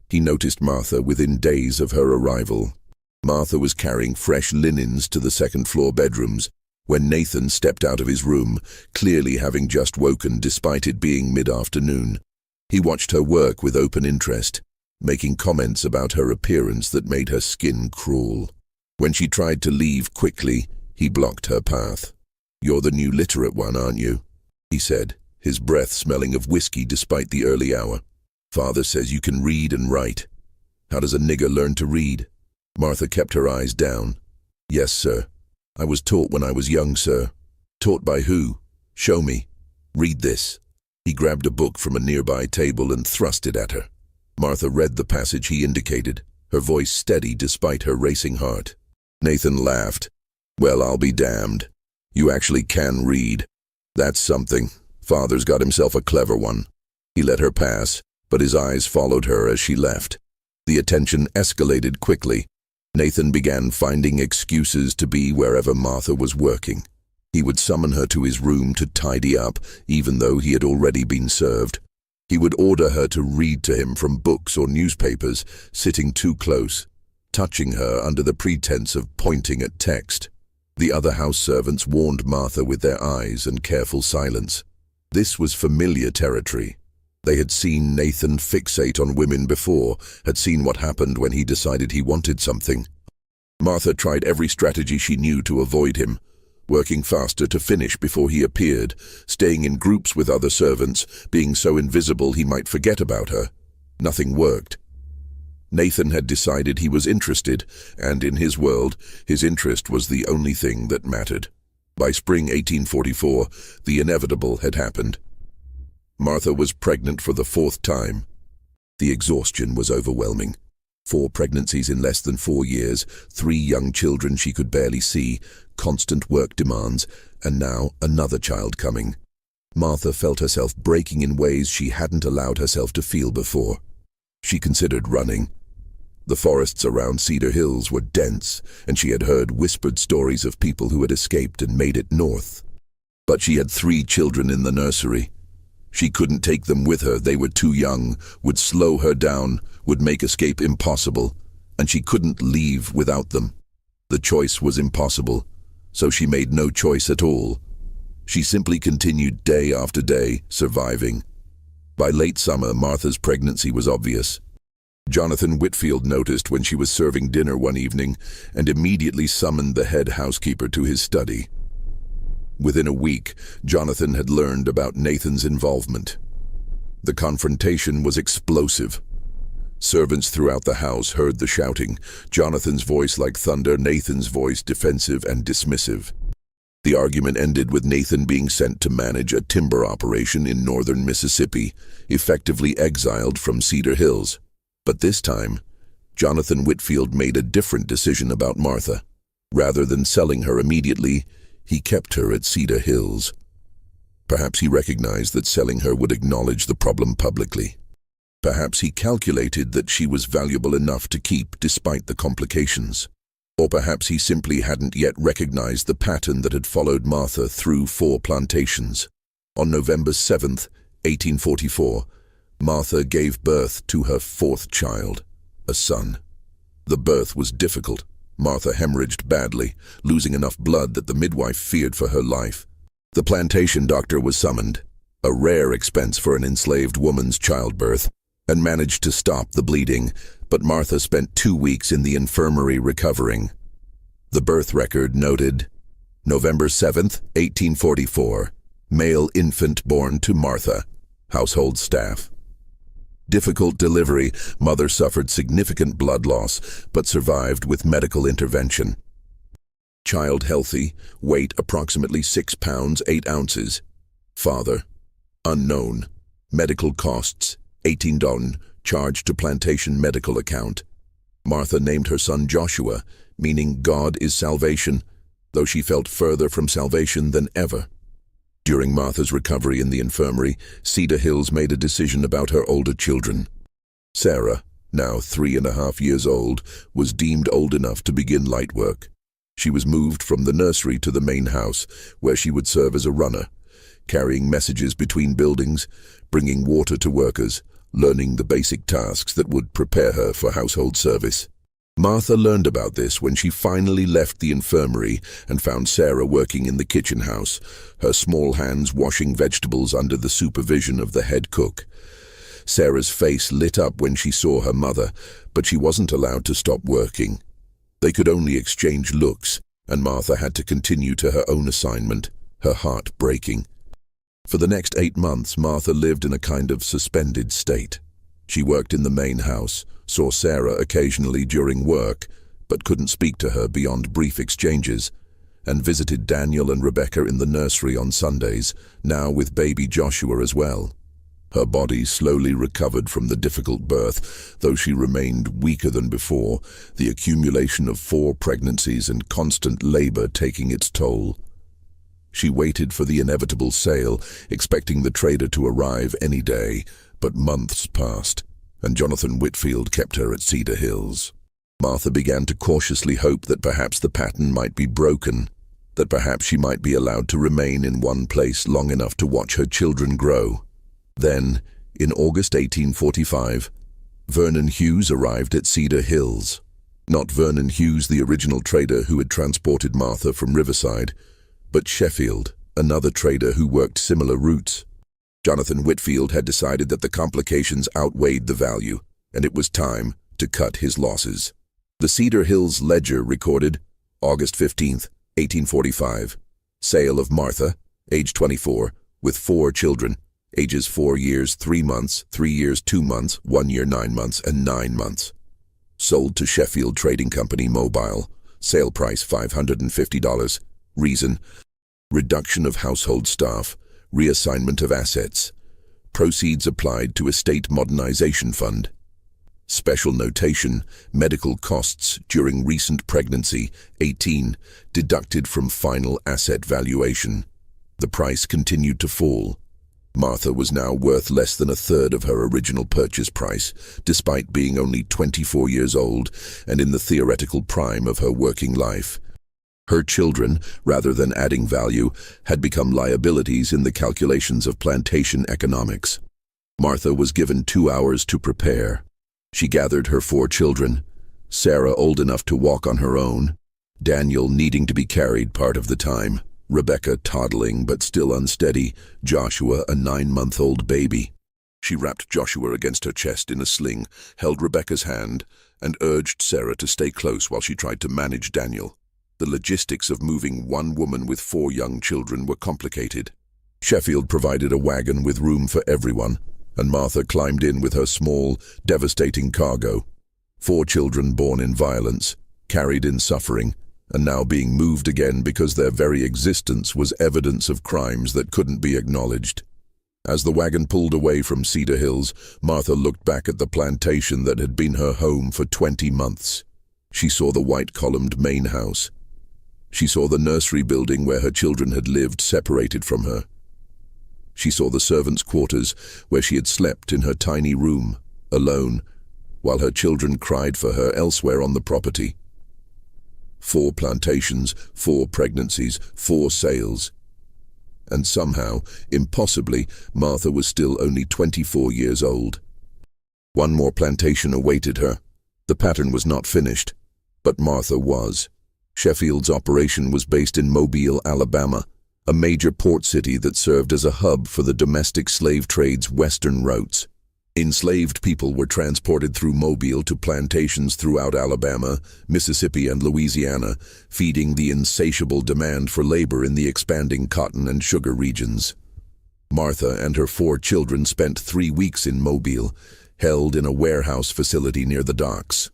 He noticed Martha within days of her arrival. Martha was carrying fresh linens to the second-floor bedrooms when Nathan stepped out of his room, clearly having just woken despite it being mid-afternoon. He watched her work with open interest, making comments about her appearance that made her skin crawl. When she tried to leave quickly, he blocked her path. "You're the new literate one, aren't you?" he said, his breath smelling of whiskey despite the early hour. "Father says you can read and write. How does a nigger learn to read?" Martha kept her eyes down. "Yes, sir. I was taught when I was young, sir." "Taught by who? Show me. Read this." He grabbed a book from a nearby table and thrust it at her. Martha read the passage he indicated, her voice steady despite her racing heart. Nathan laughed. "Well, I'll be damned. You actually can read. That's something. Father's got himself a clever one." He let her pass, but his eyes followed her as she left. The attention escalated quickly. Nathan began finding excuses to be wherever Martha was working. He would summon her to his room to tidy up, even though he had already been served. He would order her to read to him from books or newspapers, sitting too close, touching her under the pretense of pointing at text. The other house servants warned Martha with their eyes and careful silence. This was familiar territory. They had seen Nathan fixate on women before, had seen what happened when he decided he wanted something. Martha tried every strategy she knew to avoid him, working faster to finish before he appeared, staying in groups with other servants, being so invisible he might forget about her. Nothing worked. Nathan had decided he was interested, and in his world, his interest was the only thing that mattered. By spring 1844, the inevitable had happened. Martha was pregnant for the 4th time. The exhaustion was overwhelming. 4 pregnancies in less than 4 years, 3 young children she could barely see, constant work demands, and now another child coming. Martha felt herself breaking in ways she hadn't allowed herself to feel before. She considered running. The forests around Cedar Hills were dense, and she had heard whispered stories of people who had escaped and made it north. But she had 3 children in the nursery. She couldn't take them with her, they were too young, would slow her down, would make escape impossible, and she couldn't leave without them. The choice was impossible, so she made no choice at all. She simply continued day after day, surviving. By late summer, Martha's pregnancy was obvious. Jonathan Whitfield noticed when she was serving dinner one evening and immediately summoned the head housekeeper to his study. Within a week, Jonathan had learned about Nathan's involvement. The confrontation was explosive. Servants throughout the house heard the shouting, Jonathan's voice like thunder, Nathan's voice defensive and dismissive. The argument ended with Nathan being sent to manage a timber operation in northern Mississippi, effectively exiled from Cedar Hills. But this time, Jonathan Whitfield made a different decision about Martha. Rather than selling her immediately, he kept her at Cedar Hills. Perhaps he recognized that selling her would acknowledge the problem publicly. Perhaps he calculated that she was valuable enough to keep despite the complications. Or perhaps he simply hadn't yet recognized the pattern that had followed Martha through 4 plantations. On November 7th, 1844, Martha gave birth to her 4th child, a son. The birth was difficult. Martha hemorrhaged badly, losing enough blood that the midwife feared for her life. The plantation doctor was summoned, a rare expense for an enslaved woman's childbirth, and managed to stop the bleeding, but Martha spent 2 weeks in the infirmary recovering. The birth record noted, November 7th, 1844, male infant born to Martha, household staff. Difficult delivery, mother suffered significant blood loss, but survived with medical intervention. Child healthy, weight approximately 6 pounds 8 ounces. Father, unknown. Medical costs, $18, charged to plantation medical account. Martha named her son Joshua, meaning God is salvation, though she felt further from salvation than ever. During Martha's recovery in the infirmary, Cedar Hills made a decision about her older children. Sarah, now 3.5 years old, was deemed old enough to begin light work. She was moved from the nursery to the main house, where she would serve as a runner, carrying messages between buildings, bringing water to workers, learning the basic tasks that would prepare her for household service. Martha learned about this when she finally left the infirmary and found Sarah working in the kitchen house, her small hands washing vegetables under the supervision of the head cook. Sarah's face lit up when she saw her mother, but she wasn't allowed to stop working. They could only exchange looks, and Martha had to continue to her own assignment, her heart breaking. For the next 8 months, Martha lived in a kind of suspended state. She worked in the main house, saw Sarah occasionally during work, but couldn't speak to her beyond brief exchanges, and visited Daniel and Rebecca in the nursery on Sundays, now with baby Joshua as well. Her body slowly recovered from the difficult birth, though she remained weaker than before, the accumulation of 4 pregnancies and constant labor taking its toll. She waited for the inevitable sale, expecting the trader to arrive any day, but months passed, and Jonathan Whitfield kept her at Cedar Hills. Martha began to cautiously hope that perhaps the pattern might be broken, that perhaps she might be allowed to remain in one place long enough to watch her children grow. Then, in August 1845, Vernon Hughes arrived at Cedar Hills. Not Vernon Hughes, the original trader who had transported Martha from Riverside, but Sheffield, another trader who worked similar routes. Jonathan Whitfield had decided that the complications outweighed the value, and it was time to cut his losses. The Cedar Hills Ledger recorded, August 15th, 1845, sale of Martha, age 24, with 4 children, ages 4 years 3 months, 3 years 2 months, 1 year 9 months, and 9 months. Sold to Sheffield Trading Company Mobile, sale price $550. Reason, reduction of household staff, reassignment of assets. Proceeds applied to Estate Modernization Fund. Special notation, medical costs during recent pregnancy, 18, deducted from final asset valuation. The price continued to fall. Martha was now worth less than 1/3 of her original purchase price, despite being only 24 years old and in the theoretical prime of her working life. Her children, rather than adding value, had become liabilities in the calculations of plantation economics. Martha was given 2 hours to prepare. She gathered her 4 children, Sarah old enough to walk on her own, Daniel needing to be carried part of the time, Rebecca toddling but still unsteady, Joshua a 9-month-old baby. She wrapped Joshua against her chest in a sling, held Rebecca's hand, and urged Sarah to stay close while she tried to manage Daniel. The logistics of moving one woman with 4 young children were complicated. Sheffield provided a wagon with room for everyone, and Martha climbed in with her small, devastating cargo. 4 children born in violence, carried in suffering, and now being moved again because their very existence was evidence of crimes that couldn't be acknowledged. As the wagon pulled away from Cedar Hills, Martha looked back at the plantation that had been her home for 20 months. She saw the white-columned main house. She saw the nursery building where her children had lived separated from her. She saw the servants' quarters where she had slept in her tiny room, alone, while her children cried for her elsewhere on the property. 4 plantations, 4 pregnancies, 4 sales. And somehow, impossibly, Martha was still only 24 years old. One more plantation awaited her, The pattern was not finished, but Martha was. Sheffield's operation was based in Mobile, Alabama, a major port city that served as a hub for the domestic slave trade's western routes. Enslaved people were transported through Mobile to plantations throughout Alabama, Mississippi, and Louisiana, feeding the insatiable demand for labor in the expanding cotton and sugar regions. Martha and her 4 children spent 3 weeks in Mobile, held in a warehouse facility near the docks.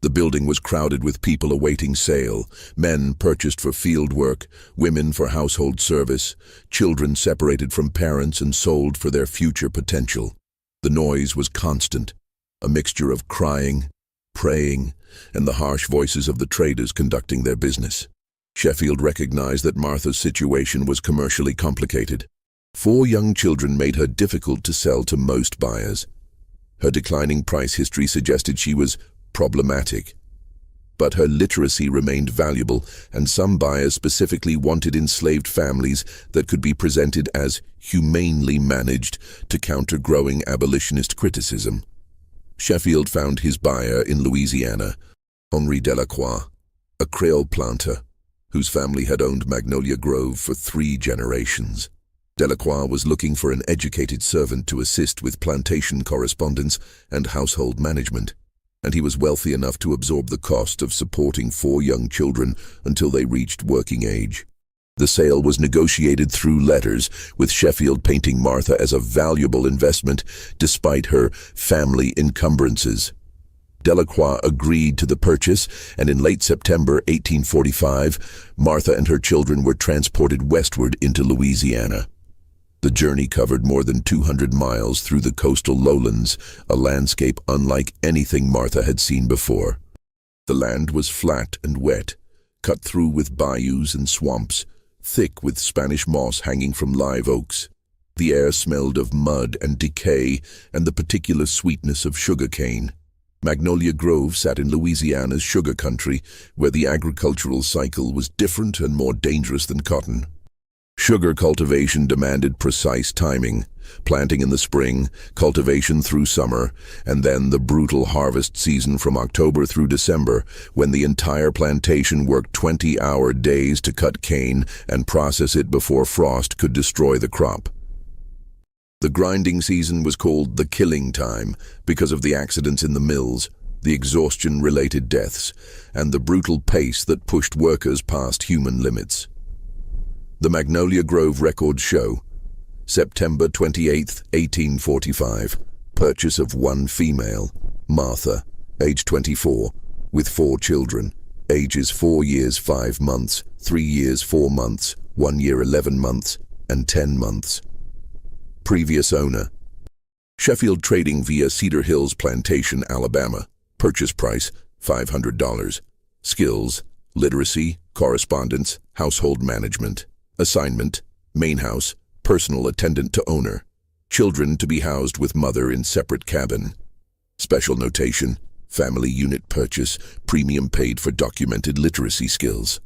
The building was crowded with people awaiting sale, men purchased for field work, women for household service, children separated from parents and sold for their future potential. The noise was constant, a mixture of crying, praying, and the harsh voices of the traders conducting their business. Sheffield recognized that Martha's situation was commercially complicated. 4 young children made her difficult to sell to most buyers. Her declining price history suggested she was problematic. But her literacy remained valuable, and some buyers specifically wanted enslaved families that could be presented as humanely managed to counter growing abolitionist criticism. Sheffield found his buyer in Louisiana, Henri Delacroix, a Creole planter whose family had owned Magnolia Grove for 3 generations. Delacroix was looking for an educated servant to assist with plantation correspondence and household management, and he was wealthy enough to absorb the cost of supporting 4 young children until they reached working age. The sale was negotiated through letters, with Sheffield painting Martha as a valuable investment despite her family encumbrances. Delacroix agreed to the purchase, and in late September 1845, Martha and her children were transported westward into Louisiana. The journey covered more than 200 miles through the coastal lowlands, a landscape unlike anything Martha had seen before. The land was flat and wet, cut through with bayous and swamps, thick with Spanish moss hanging from live oaks. The air smelled of mud and decay and the particular sweetness of sugar cane. Magnolia Grove sat in Louisiana's sugar country, where the agricultural cycle was different and more dangerous than cotton. Sugar cultivation demanded precise timing, planting in the spring, cultivation through summer, and then the brutal harvest season from October through December, when the entire plantation worked 20-hour days to cut cane and process it before frost could destroy the crop. The grinding season was called the killing time because of the accidents in the mills, the exhaustion-related deaths, and the brutal pace that pushed workers past human limits. The Magnolia Grove records show September 28, 1845, purchase of 1 female, Martha, age 24, with 4 children, ages 4 years 5 months, 3 years 4 months, 1 year 11 months, and 10 months. Previous owner, Sheffield trading via Cedar Hills Plantation, Alabama. Purchase price, $500. Skills, literacy, correspondence, household management. Assignment, main house, personal attendant to owner. Children to be housed with mother in separate cabin. Special notation, family unit purchase, premium paid for documented literacy skills.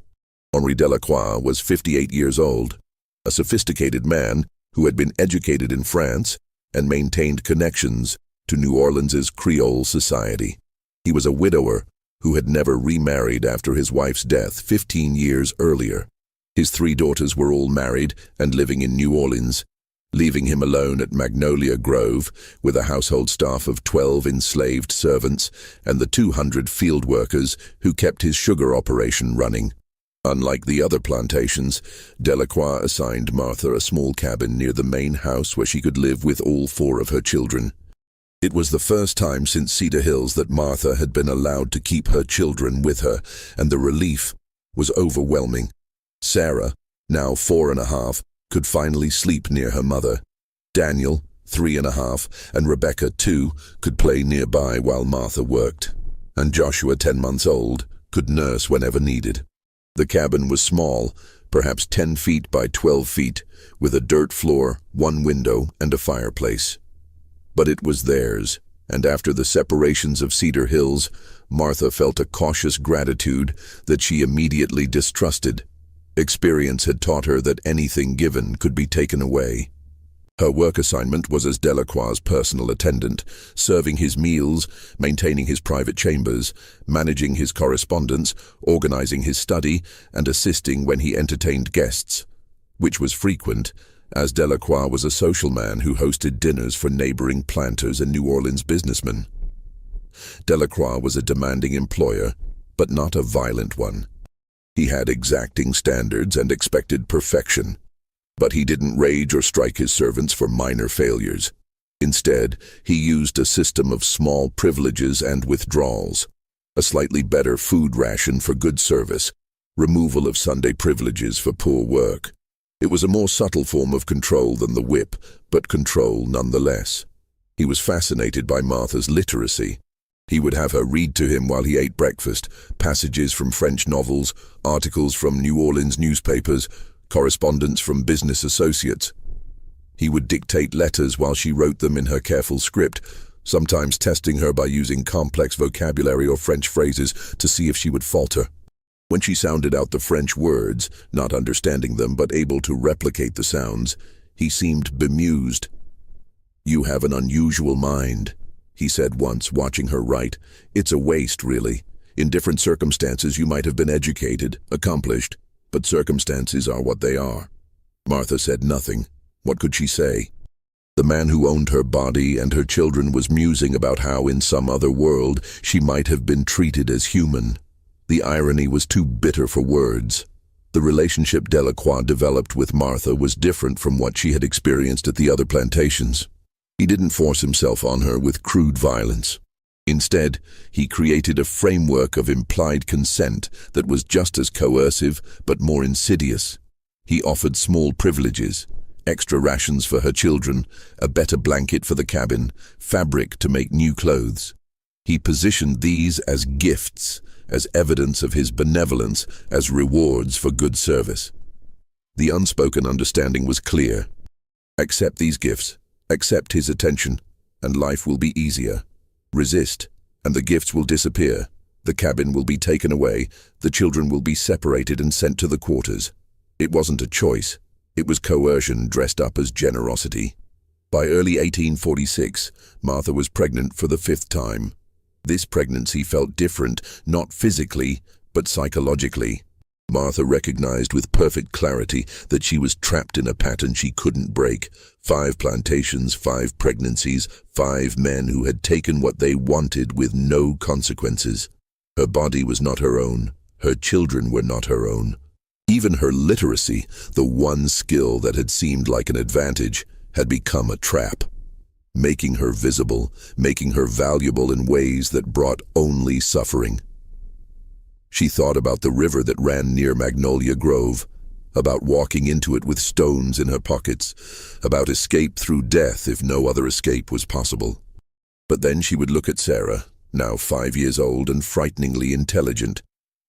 Henri Delacroix was 58 years old, a sophisticated man who had been educated in France and maintained connections to New Orleans's Creole society. He was a widower who had never remarried after his wife's death 15 years earlier. His 3 daughters were all married and living in New Orleans, leaving him alone at Magnolia Grove with a household staff of 12 enslaved servants and the 200 field workers who kept his sugar operation running. Unlike the other plantations, Delacroix assigned Martha a small cabin near the main house where she could live with all 4 of her children. It was the first time since Cedar Hills that Martha had been allowed to keep her children with her, and the relief was overwhelming. Sarah, now 4.5, could finally sleep near her mother. Daniel, 3.5, and Rebecca, 2, could play nearby while Martha worked. And Joshua, 10 months old, could nurse whenever needed. The cabin was small, perhaps 10 feet by 12 feet, with a dirt floor, 1 window, and a fireplace. But it was theirs, and after the separations of Cedar Hills, Martha felt a cautious gratitude that she immediately distrusted. Experience had taught her that anything given could be taken away. Her work assignment was as Delacroix's personal attendant, serving his meals, maintaining his private chambers, managing his correspondence, organizing his study, and assisting when he entertained guests, which was frequent, as Delacroix was a social man who hosted dinners for neighboring planters and New Orleans businessmen. Delacroix was a demanding employer, but not a violent one. He had exacting standards and expected perfection. But he didn't rage or strike his servants for minor failures. Instead, he used a system of small privileges and withdrawals, a slightly better food ration for good service, removal of Sunday privileges for poor work. It was a more subtle form of control than the whip, but control nonetheless. He was fascinated by Martha's literacy. He would have her read to him while he ate breakfast, passages from French novels, articles from New Orleans newspapers, correspondence from business associates. He would dictate letters while she wrote them in her careful script, sometimes testing her by using complex vocabulary or French phrases to see if she would falter. When she sounded out the French words, not understanding them but able to replicate the sounds, he seemed bemused. "You have an unusual mind," he said once, watching her write. "It's a waste, really. In different circumstances you might have been educated, accomplished, but circumstances are what they are." Martha said nothing. What could she say? The man who owned her body and her children was musing about how in some other world she might have been treated as human. The irony was too bitter for words. The relationship Delacroix developed with Martha was different from what she had experienced at the other plantations. He didn't force himself on her with crude violence. Instead, he created a framework of implied consent that was just as coercive but more insidious. He offered small privileges, extra rations for her children, a better blanket for the cabin, fabric to make new clothes. He positioned these as gifts, as evidence of his benevolence, as rewards for good service. The unspoken understanding was clear. Accept these gifts, accept his attention, and life will be easier. Resist, and the gifts will disappear. The cabin will be taken away. The children will be separated and sent to the quarters. It wasn't a choice. It was coercion dressed up as generosity. By early 1846, Martha was pregnant for the 5th time. This pregnancy felt different, not physically, but psychologically. Martha recognized with perfect clarity that she was trapped in a pattern she couldn't break. 5 plantations, 5 pregnancies, 5 men who had taken what they wanted with no consequences. Her body was not her own. Her children were not her own. Even her literacy, the one skill that had seemed like an advantage, had become a trap. Making her visible, making her valuable in ways that brought only suffering. She thought about the river that ran near Magnolia Grove, about walking into it with stones in her pockets, about escape through death if no other escape was possible. But then she would look at Sarah, now 5 years old and frighteningly intelligent,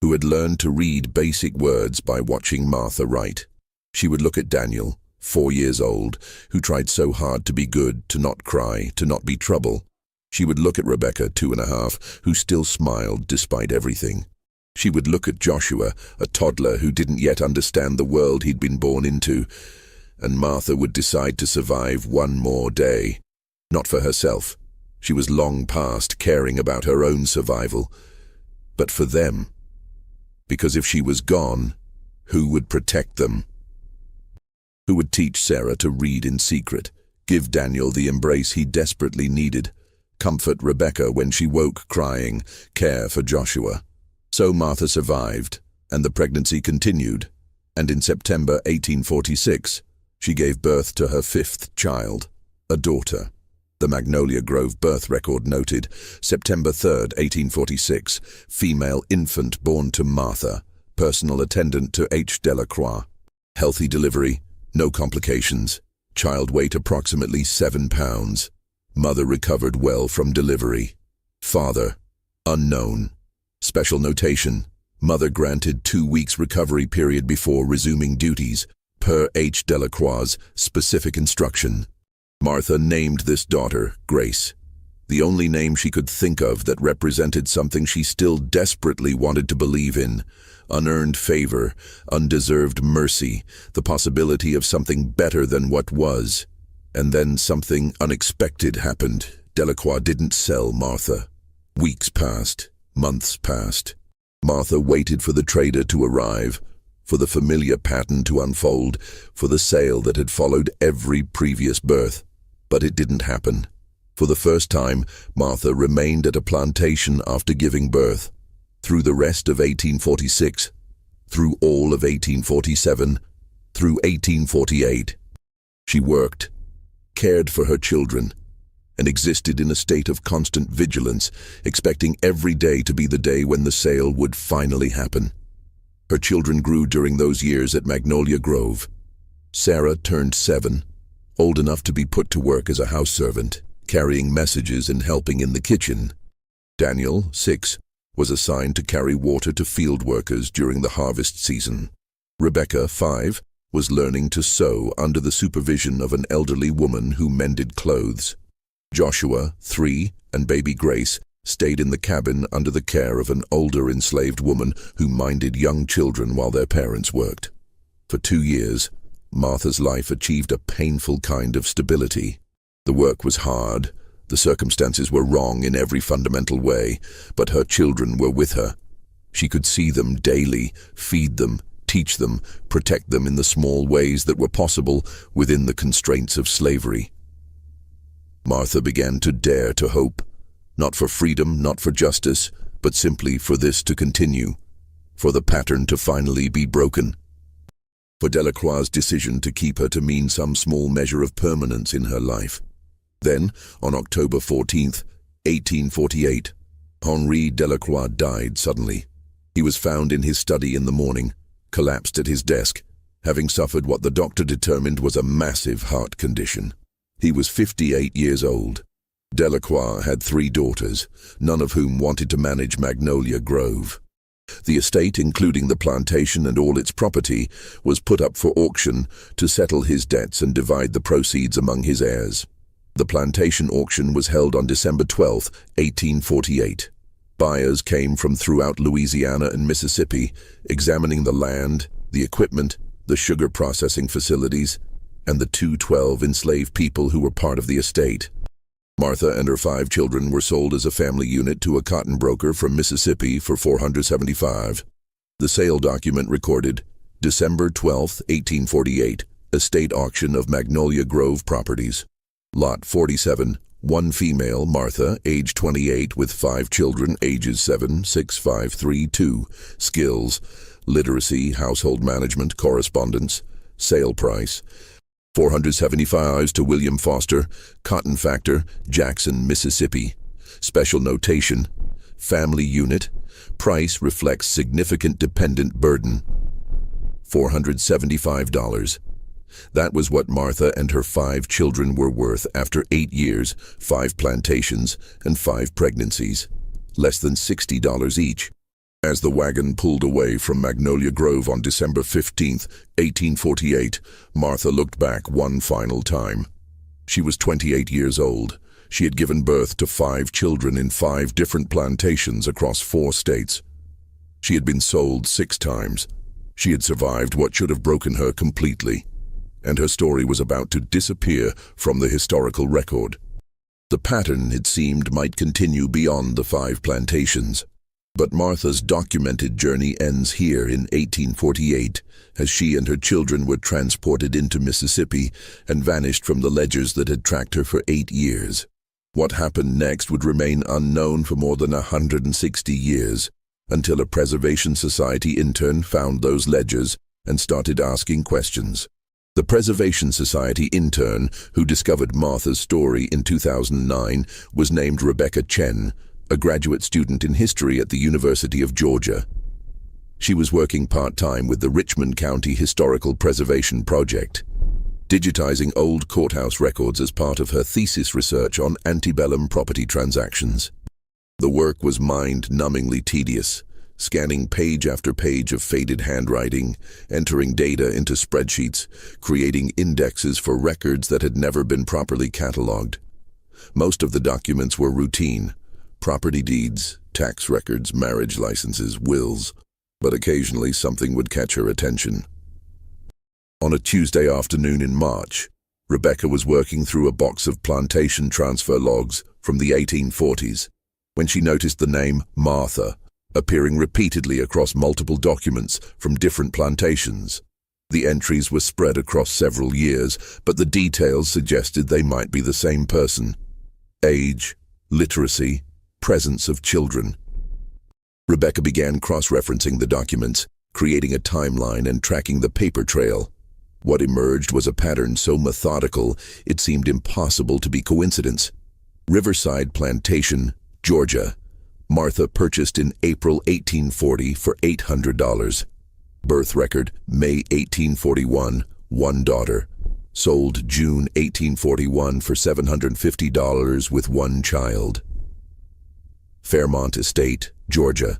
who had learned to read basic words by watching Martha write. She would look at Daniel, 4 years old, who tried so hard to be good, to not cry, to not be trouble. She would look at Rebecca, 2.5, who still smiled despite everything. She would look at Joshua, a toddler who didn't yet understand the world he'd been born into, and Martha would decide to survive one more day. Not for herself. She was long past caring about her own survival, but for them. Because if she was gone, who would protect them? Who would teach Sarah to read in secret, give Daniel the embrace he desperately needed, comfort Rebecca when she woke crying, care for Joshua? So Martha survived, and the pregnancy continued, and in September 1846, she gave birth to her 5th child, a daughter. The Magnolia Grove birth record noted, September 3, 1846, female infant born to Martha, personal attendant to H. Delacroix. Healthy delivery, no complications, child weight approximately 7 pounds. Mother recovered well from delivery. Father, unknown. Special notation, mother granted 2 weeks recovery period before resuming duties, per H. Delacroix's specific instruction. Martha named this daughter Grace, the only name she could think of that represented something she still desperately wanted to believe in: unearned favor, undeserved mercy, the possibility of something better than what was. And then something unexpected happened. Delacroix didn't sell Martha. Weeks passed, months passed. Martha waited for the trader to arrive, for the familiar pattern to unfold, for the sale that had followed every previous birth. But it didn't happen. For the first time, Martha remained at a plantation after giving birth. Through the rest of 1846, through all of 1847, through 1848. She worked, cared for her children, and existed in a state of constant vigilance, expecting every day to be the day when the sale would finally happen. Her children grew during those years at Magnolia Grove. Sarah turned 7, old enough to be put to work as a house servant, carrying messages and helping in the kitchen. Daniel, 6, was assigned to carry water to field workers during the harvest season. Rebecca, 5, was learning to sew under the supervision of an elderly woman who mended clothes. Joshua, 3, and baby Grace stayed in the cabin under the care of an older enslaved woman who minded young children while their parents worked. For 2 years, Martha's life achieved a painful kind of stability. The work was hard, the circumstances were wrong in every fundamental way, but her children were with her. She could see them daily, feed them, teach them, protect them in the small ways that were possible within the constraints of slavery. Martha began to dare to hope, not for freedom, not for justice, but simply for this to continue, for the pattern to finally be broken. For Delacroix's decision to keep her to mean some small measure of permanence in her life. Then, on October 14th, 1848, Henri Delacroix died suddenly. He was found in his study in the morning, collapsed at his desk, having suffered what the doctor determined was a massive heart condition. He was 58 years old. Delacroix had 3 daughters, none of whom wanted to manage Magnolia Grove. The estate, including the plantation and all its property, was put up for auction to settle his debts and divide the proceeds among his heirs. The plantation auction was held on December 12, 1848. Buyers came from throughout Louisiana and Mississippi, examining the land, the equipment, the sugar processing facilities, and the 212 enslaved people who were part of the estate. Martha and her 5 children were sold as a family unit to a cotton broker from Mississippi for $475. The sale document recorded December 12, 1848, estate auction of Magnolia Grove properties. Lot 47, 1 female, Martha, age 28, with 5 children, ages 7, 6, 5, 3, 2. Skills, literacy, household management, correspondence. Sale price, $475 to William Foster, Cotton Factor, Jackson, Mississippi. Special notation, family unit, price reflects significant dependent burden. $475. That was what Martha and her 5 children were worth after 8 years, 5 plantations, and 5 pregnancies. Less than $60 each. As the wagon pulled away from Magnolia Grove on December 15, 1848, Martha looked back one final time. She was 28 years old. She had given birth to 5 children in 5 different plantations across 4 states. She had been sold 6 times. She had survived what should have broken her completely, and her story was about to disappear from the historical record. The pattern, it seemed, might continue beyond the 5 plantations. But Martha's documented journey ends here in 1848, as she and her children were transported into Mississippi and vanished from the ledgers that had tracked her for 8 years. What happened next would remain unknown for more than 160 years, until a Preservation Society intern found those ledgers and started asking questions. The Preservation Society intern who discovered Martha's story in 2009 was named Rebecca Chen, a graduate student in history at the University of Georgia. She was working part-time with the Richmond County Historical Preservation Project, digitizing old courthouse records as part of her thesis research on antebellum property transactions. The work was mind-numbingly tedious, scanning page after page of faded handwriting, entering data into spreadsheets, creating indexes for records that had never been properly cataloged. Most of the documents were routine: property deeds, tax records, marriage licenses, wills, but occasionally something would catch her attention. On a Tuesday afternoon in March, Rebecca was working through a box of plantation transfer logs from the 1840s when she noticed the name Martha appearing repeatedly across multiple documents from different plantations. The entries were spread across several years, but the details suggested they might be the same person. Age, literacy, presence of children. Rebecca began cross-referencing the documents, creating a timeline and tracking the paper trail. What emerged was a pattern so methodical it seemed impossible to be coincidence. Riverside Plantation, Georgia. Martha purchased in April 1840 for $800. Birth record, May 1841, one daughter. Sold June 1841 for $750 with one child. Fairmont Estate, Georgia.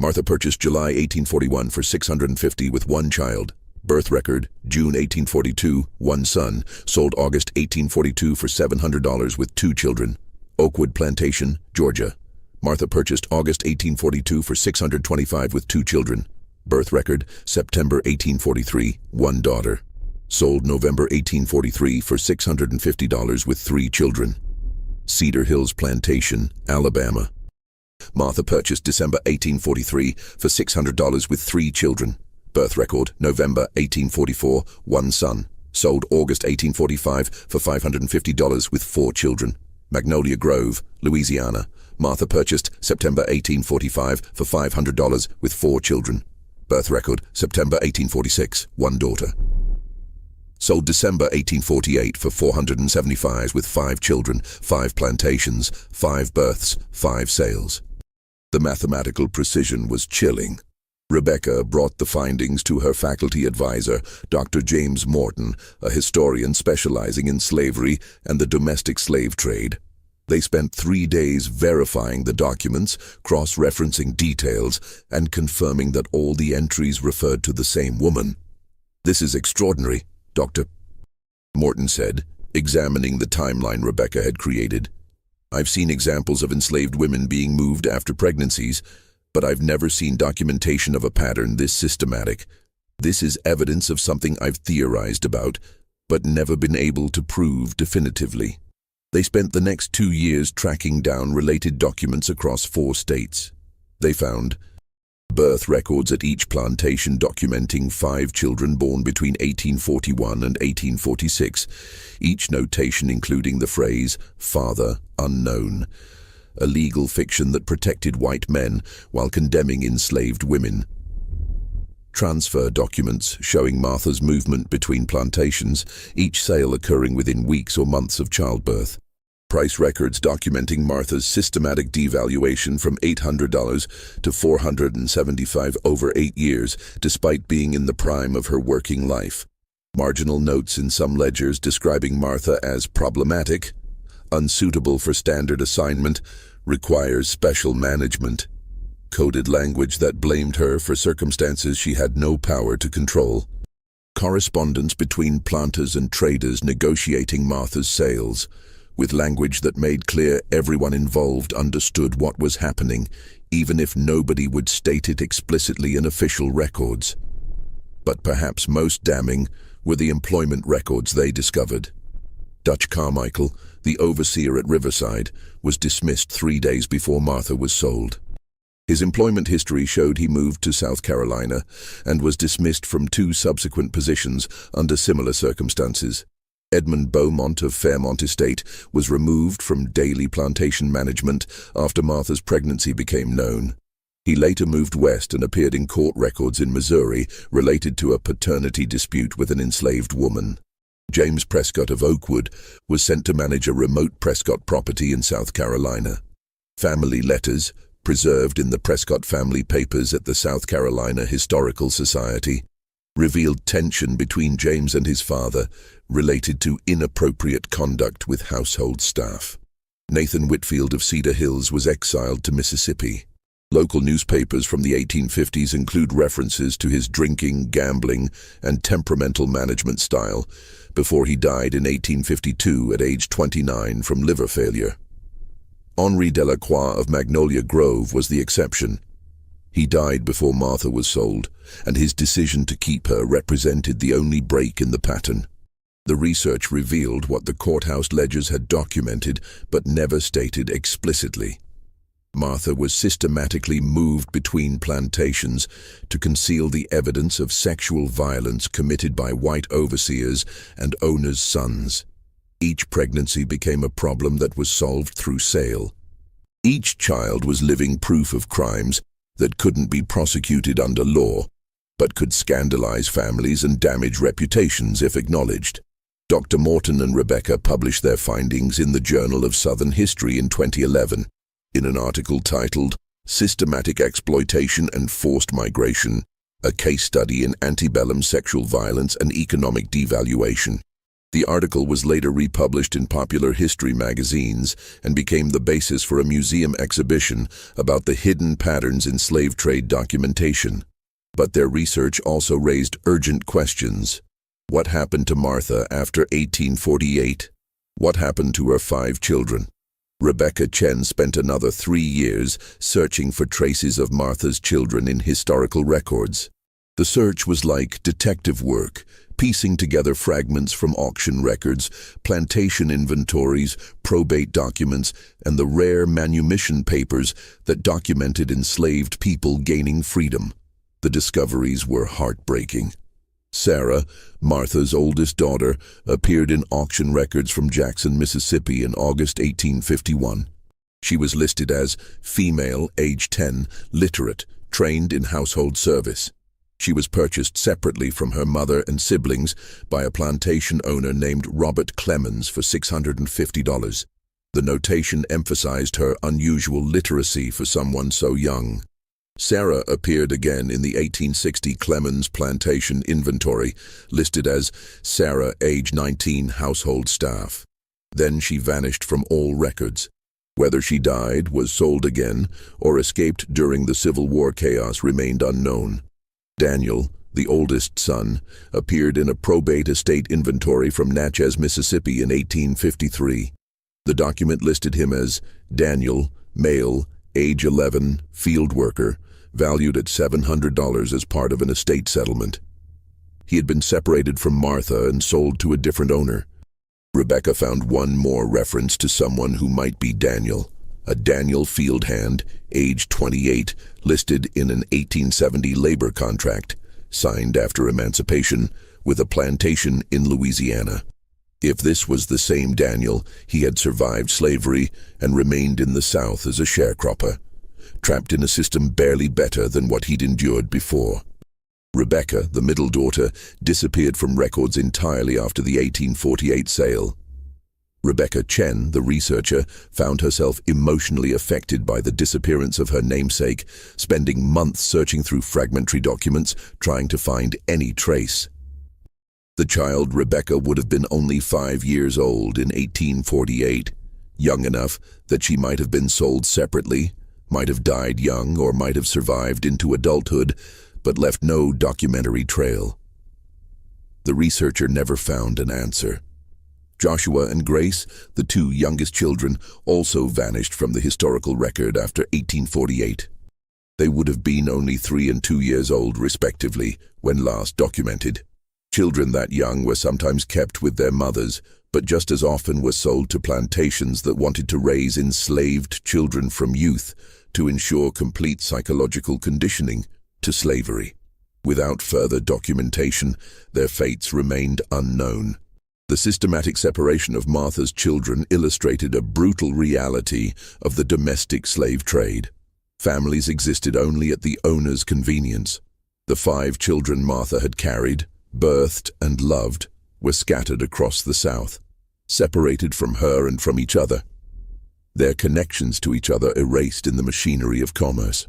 Martha purchased July 1841 for $650 with one child. Birth record, June 1842, one son. Sold August 1842 for $700 with two children. Oakwood Plantation, Georgia. Martha purchased August 1842 for $625 with two children. Birth record, September 1843, one daughter. Sold November 1843 for $650 with three children. Cedar Hills Plantation, Alabama. Martha purchased December 1843 for $600 with three children. Birth record, November 1844, one son. Sold August 1845 for $550 with four children. Magnolia Grove, Louisiana. Martha purchased September 1845 for $500 with four children. Birth record, September 1846, one daughter. Sold December 1848 for $475 with five children, five plantations, five births, five sales. The mathematical precision was chilling. Rebecca brought the findings to her faculty advisor, Dr. James Morton, a historian specializing in slavery and the domestic slave trade. They spent 3 days verifying the documents, cross-referencing details, and confirming that all the entries referred to the same woman. "This is extraordinary," Dr. Morton said, examining the timeline Rebecca had created. "I've seen examples of enslaved women being moved after pregnancies, but I've never seen documentation of a pattern this systematic. This is evidence of something I've theorized about, but never been able to prove definitively." They spent the next 2 years tracking down related documents across 4 states. They found birth records at each plantation documenting 5 children born between 1841 and 1846, each notation including the phrase, "father unknown," a legal fiction that protected white men while condemning enslaved women. Transfer documents showing Martha's movement between plantations, each sale occurring within weeks or months of childbirth. Price records documenting Martha's systematic devaluation from $800 to $475 over 8 years, despite being in the prime of her working life. Marginal notes in some ledgers describing Martha as problematic, unsuitable for standard assignment, requires special management. Coded language that blamed her for circumstances she had no power to control. Correspondence between planters and traders negotiating Martha's sales, with language that made clear everyone involved understood what was happening, even if nobody would state it explicitly in official records. But perhaps most damning were the employment records they discovered. Dutch Carmichael, the overseer at Riverside, was dismissed 3 days before Martha was sold. His employment history showed he moved to South Carolina and was dismissed from 2 subsequent positions under similar circumstances. Edmund Beaumont of Fairmont Estate was removed from daily plantation management after Martha's pregnancy became known. He later moved west and appeared in court records in Missouri related to a paternity dispute with an enslaved woman. James Prescott of Oakwood was sent to manage a remote Prescott property in South Carolina. Family letters, preserved in the Prescott family papers at the South Carolina Historical Society, revealed tension between James and his father related to inappropriate conduct with household staff. Nathan Whitfield of Cedar Hills was exiled to Mississippi. Local newspapers from the 1850s include references to his drinking, gambling, and temperamental management style before he died in 1852 at age 29 from liver failure. Henri Delacroix of Magnolia Grove was the exception. He died before Martha was sold, and his decision to keep her represented the only break in the pattern. The research revealed what the courthouse ledgers had documented but never stated explicitly. Martha was systematically moved between plantations to conceal the evidence of sexual violence committed by white overseers and owners' sons. Each pregnancy became a problem that was solved through sale. Each child was living proof of crimes that couldn't be prosecuted under law, but could scandalize families and damage reputations if acknowledged. Dr. Morton and Rebecca published their findings in the Journal of Southern History in 2011, in an article titled "Systematic Exploitation and Forced Migration, a Case Study in Antebellum Sexual Violence and Economic Devaluation." The article was later republished in popular history magazines and became the basis for a museum exhibition about the hidden patterns in slave trade documentation. But their research also raised urgent questions. What happened to Martha after 1848? What happened to her 5 children? Rebecca Chen spent another 3 years searching for traces of Martha's children in historical records. The search was like detective work, piecing together fragments from auction records, plantation inventories, probate documents, and the rare manumission papers that documented enslaved people gaining freedom. The discoveries were heartbreaking. Sarah, Martha's oldest daughter, appeared in auction records from Jackson, Mississippi in August 1851. She was listed as female, age 10, literate, trained in household service. She was purchased separately from her mother and siblings by a plantation owner named Robert Clemens for $650. The notation emphasized her unusual literacy for someone so young. Sarah appeared again in the 1860 Clemens Plantation Inventory, listed as Sarah, age 19, household staff. Then she vanished from all records. Whether she died, was sold again, or escaped during the Civil War chaos remained unknown. Daniel, the oldest son, appeared in a probate estate inventory from Natchez, Mississippi in 1853. The document listed him as Daniel, male, age 11, field worker, valued at $700 as part of an estate settlement. He had been separated from Martha and sold to a different owner. Rebecca found one more reference to someone who might be Daniel, a Daniel field hand, age 28, listed in an 1870 labor contract, signed after emancipation, with a plantation in Louisiana. If this was the same Daniel, he had survived slavery and remained in the South as a sharecropper, trapped in a system barely better than what he'd endured before. Rebecca, the middle daughter, disappeared from records entirely after the 1848 sale. Rebecca Chen, the researcher, found herself emotionally affected by the disappearance of her namesake, spending months searching through fragmentary documents, trying to find any trace. The child Rebecca would have been only 5 years old in 1848, young enough that she might have been sold separately, might have died young, or might have survived into adulthood, but left no documentary trail. The researcher never found an answer. Joshua and Grace, the 2 youngest children, also vanished from the historical record after 1848. They would have been only 3 and 2 years old, respectively, when last documented. Children that young were sometimes kept with their mothers, but just as often were sold to plantations that wanted to raise enslaved children from youth to ensure complete psychological conditioning to slavery. Without further documentation, their fates remained unknown. The systematic separation of Martha's children illustrated a brutal reality of the domestic slave trade. Families existed only at the owner's convenience. The 5 children Martha had carried, birthed, and loved were scattered across the South, separated from her and from each other, their connections to each other erased in the machinery of commerce.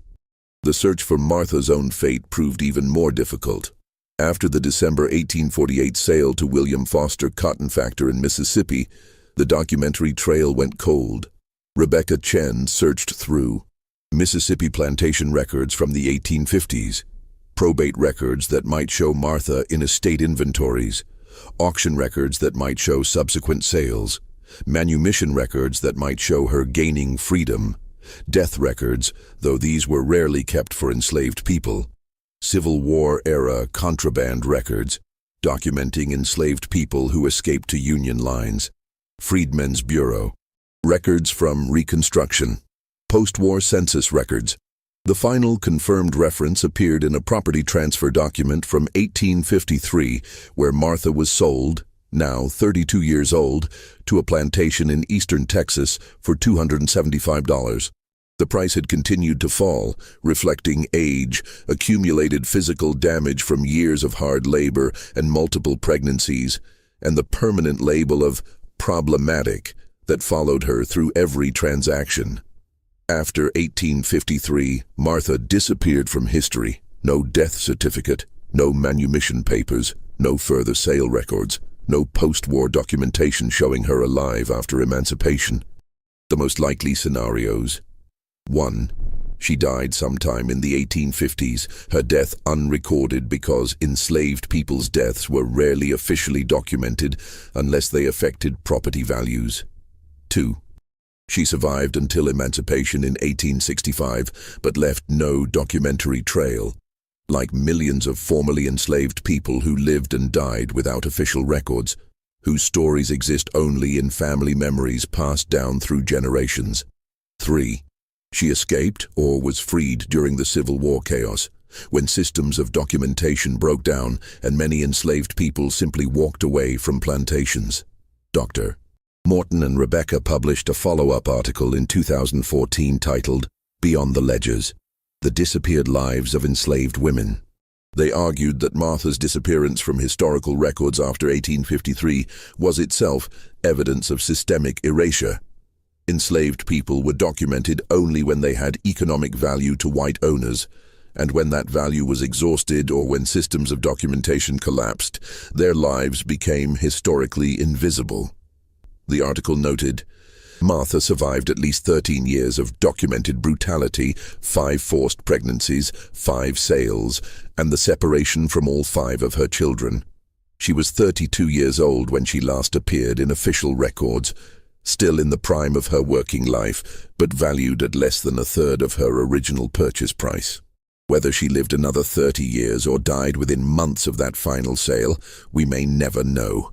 The search for Martha's own fate proved even more difficult. After the December 1848 sale to William Foster Cotton Factor in Mississippi, the documentary trail went cold. Rebecca Chen searched through Mississippi plantation records from the 1850s, probate records that might show Martha in estate inventories, auction records that might show subsequent sales, manumission records that might show her gaining freedom, death records, though these were rarely kept for enslaved people, Civil War-era contraband records, documenting enslaved people who escaped to Union lines. Freedmen's Bureau. Records from Reconstruction. Post-war census records. The final confirmed reference appeared in a property transfer document from 1853, where Martha was sold, now 32 years old, to a plantation in eastern Texas for $275. The price had continued to fall, reflecting age, accumulated physical damage from years of hard labor and multiple pregnancies, and the permanent label of problematic that followed her through every transaction. After 1853, Martha disappeared from history. No death certificate, no manumission papers, no further sale records, no post-war documentation showing her alive after emancipation. The most likely scenarios: 1. She died sometime in the 1850s, her death unrecorded because enslaved people's deaths were rarely officially documented unless they affected property values. 2. She survived until emancipation in 1865, but left no documentary trail. Like millions of formerly enslaved people who lived and died without official records, whose stories exist only in family memories passed down through generations. 3. She escaped or was freed during the Civil War chaos, when systems of documentation broke down and many enslaved people simply walked away from plantations. Dr. Morton and Rebecca published a follow-up article in 2014 titled Beyond the Ledgers: The Disappeared Lives of Enslaved Women. They argued that Martha's disappearance from historical records after 1853 was itself evidence of systemic erasure. Enslaved people were documented only when they had economic value to white owners, and when that value was exhausted or when systems of documentation collapsed, their lives became historically invisible. The article noted, Martha survived at least 13 years of documented brutality, 5 forced pregnancies, 5 sales, and the separation from all 5 of her children. She was 32 years old when she last appeared in official records, still in the prime of her working life, but valued at less than a third of her original purchase price. Whether she lived another 30 years or died within months of that final sale, we may never know.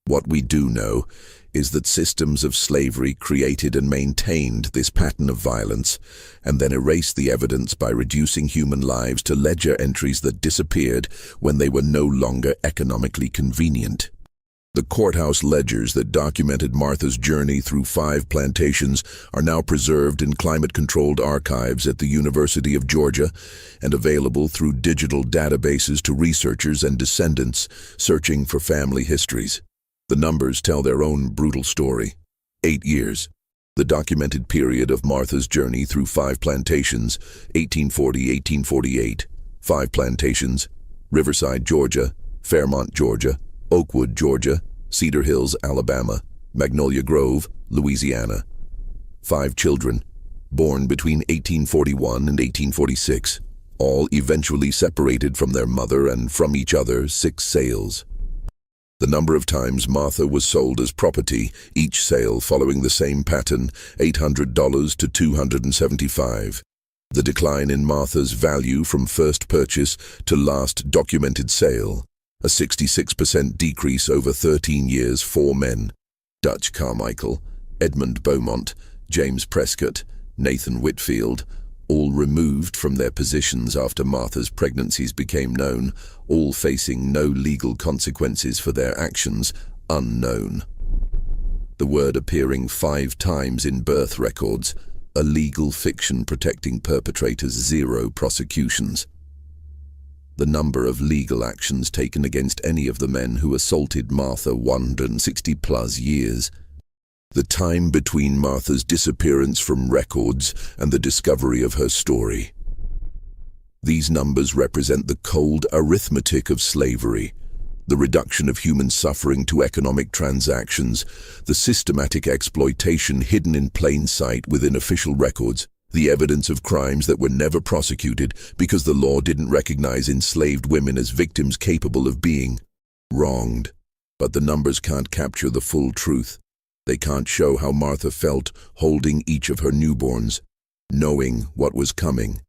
What we do know is that systems of slavery created and maintained this pattern of violence, and then erased the evidence by reducing human lives to ledger entries that disappeared when they were no longer economically convenient. The courthouse ledgers that documented Martha's journey through 5 plantations are now preserved in climate-controlled archives at the University of Georgia and available through digital databases to researchers and descendants searching for family histories. The numbers tell their own brutal story. 8 years. The documented period of Martha's journey through 5 plantations, 1840-1848. 5 plantations: Riverside, Georgia; Fairmont, Georgia; Oakwood, Georgia; Cedar Hills, Alabama; Magnolia Grove, Louisiana. 5 children, born between 1841 and 1846, all eventually separated from their mother and from each other. 6 sales. The number of times Martha was sold as property, each sale following the same pattern, $800 to $275. The decline in Martha's value from first purchase to last documented sale, a 66% decrease over 13 years. 4 men: Dutch Carmichael, Edmund Beaumont, James Prescott, Nathan Whitfield, all removed from their positions after Martha's pregnancies became known, all facing no legal consequences for their actions, unknown. The word appearing 5 times in birth records, a legal fiction protecting perpetrators, 0 prosecutions. The number of legal actions taken against any of the men who assaulted Martha, 160+ years. The time between Martha's disappearance from records and the discovery of her story. These numbers represent the cold arithmetic of slavery, the reduction of human suffering to economic transactions, the systematic exploitation hidden in plain sight within official records, the evidence of crimes that were never prosecuted because the law didn't recognize enslaved women as victims capable of being wronged. But the numbers can't capture the full truth. They can't show how Martha felt holding each of her newborns, knowing what was coming,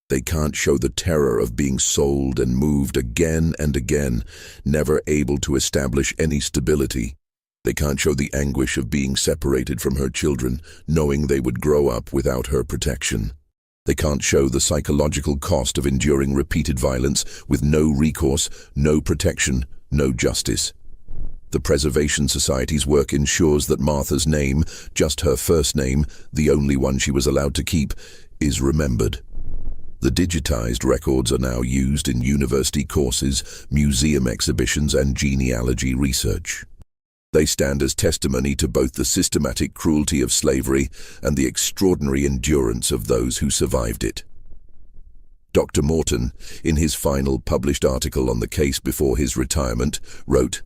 They can't show the terror of being sold and moved again and again, never able to establish any stability. They can't show the anguish of being separated from her children, knowing they would grow up without her protection. They can't show the psychological cost of enduring repeated violence with no recourse, no protection, no justice. The Preservation Society's work ensures that Martha's name, just her first name, the only one she was allowed to keep, is remembered. The digitized records are now used in university courses, museum exhibitions, and genealogy research. They stand as testimony to both the systematic cruelty of slavery and the extraordinary endurance of those who survived it. Dr. Morton, in his final published article on the case before his retirement, wrote,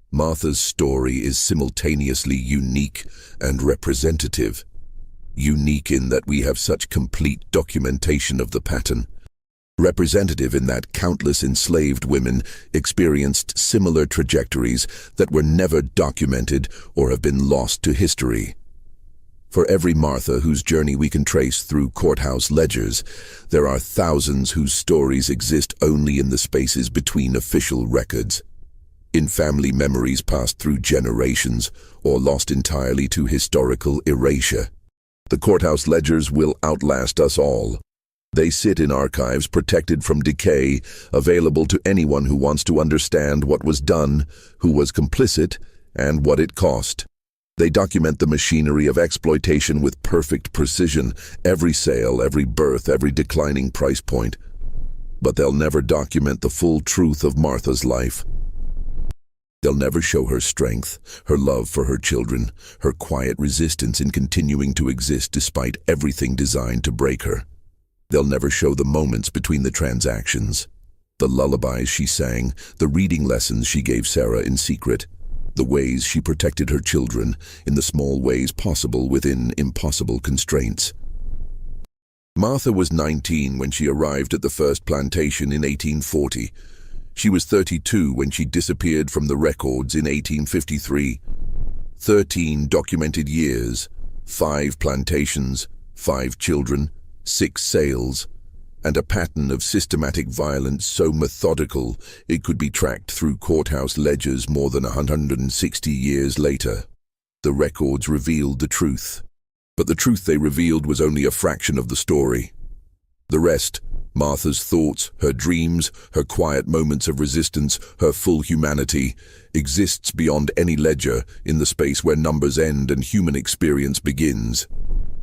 "Martha's story is simultaneously unique and representative. Unique in that we have such complete documentation of the pattern. Representative in that countless enslaved women experienced similar trajectories that were never documented or have been lost to history. For every Martha whose journey we can trace through courthouse ledgers, there are thousands whose stories exist only in the spaces between official records, in family memories passed through generations or lost entirely to historical erasure. The courthouse ledgers will outlast us all. They sit in archives protected from decay, available to anyone who wants to understand what was done, who was complicit, and what it cost. They document the machinery of exploitation with perfect precision, every sale, every birth, every declining price point. But they'll never document the full truth of Martha's life. They'll never show her strength, her love for her children, her quiet resistance in continuing to exist despite everything designed to break her. They'll never show the moments between the transactions, the lullabies she sang, the reading lessons she gave Sarah in secret, the ways she protected her children in the small ways possible within impossible constraints. Martha was 19 when she arrived at the first plantation in 1840. She was 32 when she disappeared from the records in 1853. 13 documented years, 5 plantations, 5 children, 6 sales, and a pattern of systematic violence so methodical it could be tracked through courthouse ledgers more than 160 years later. The records revealed the truth, but the truth they revealed was only a fraction of the story. The rest, Martha's thoughts, her dreams, her quiet moments of resistance, her full humanity, exists beyond any ledger in the space where numbers end and human experience begins.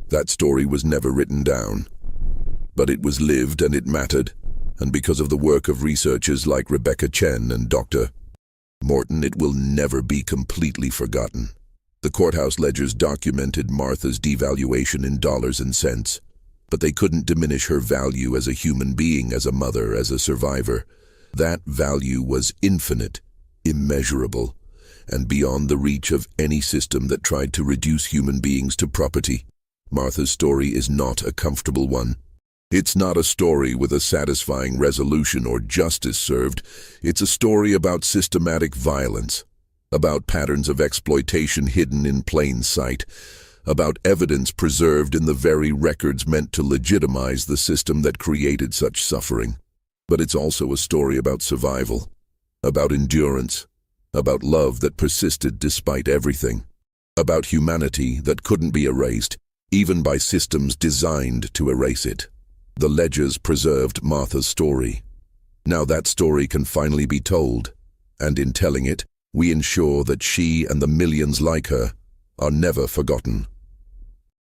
That story was never written down. But it was lived and it mattered, and because of the work of researchers like Rebecca Chen and Dr. Morton, it will never be completely forgotten. The courthouse ledgers documented Martha's devaluation in dollars and cents, but they couldn't diminish her value as a human being, as a mother, as a survivor. That value was infinite, immeasurable, and beyond the reach of any system that tried to reduce human beings to property. Martha's story is not a comfortable one. It's not a story with a satisfying resolution or justice served. It's a story about systematic violence, about patterns of exploitation hidden in plain sight, about evidence preserved in the very records meant to legitimize the system that created such suffering. But it's also a story about survival, about endurance, about love that persisted despite everything, about humanity that couldn't be erased, even by systems designed to erase it. The ledgers preserved Martha's story. Now that story can finally be told, and in telling it, we ensure that she and the millions like her are never forgotten.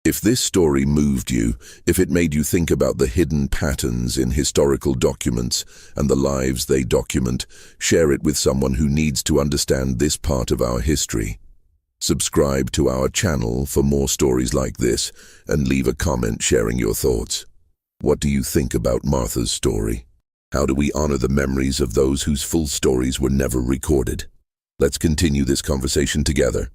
If this story moved you, if it made you think about the hidden patterns in historical documents and the lives they document, share it with someone who needs to understand this part of our history. Subscribe to our channel for more stories like this, and leave a comment sharing your thoughts. What do you think about Martha's story? How do we honor the memories of those whose full stories were never recorded? Let's continue this conversation together.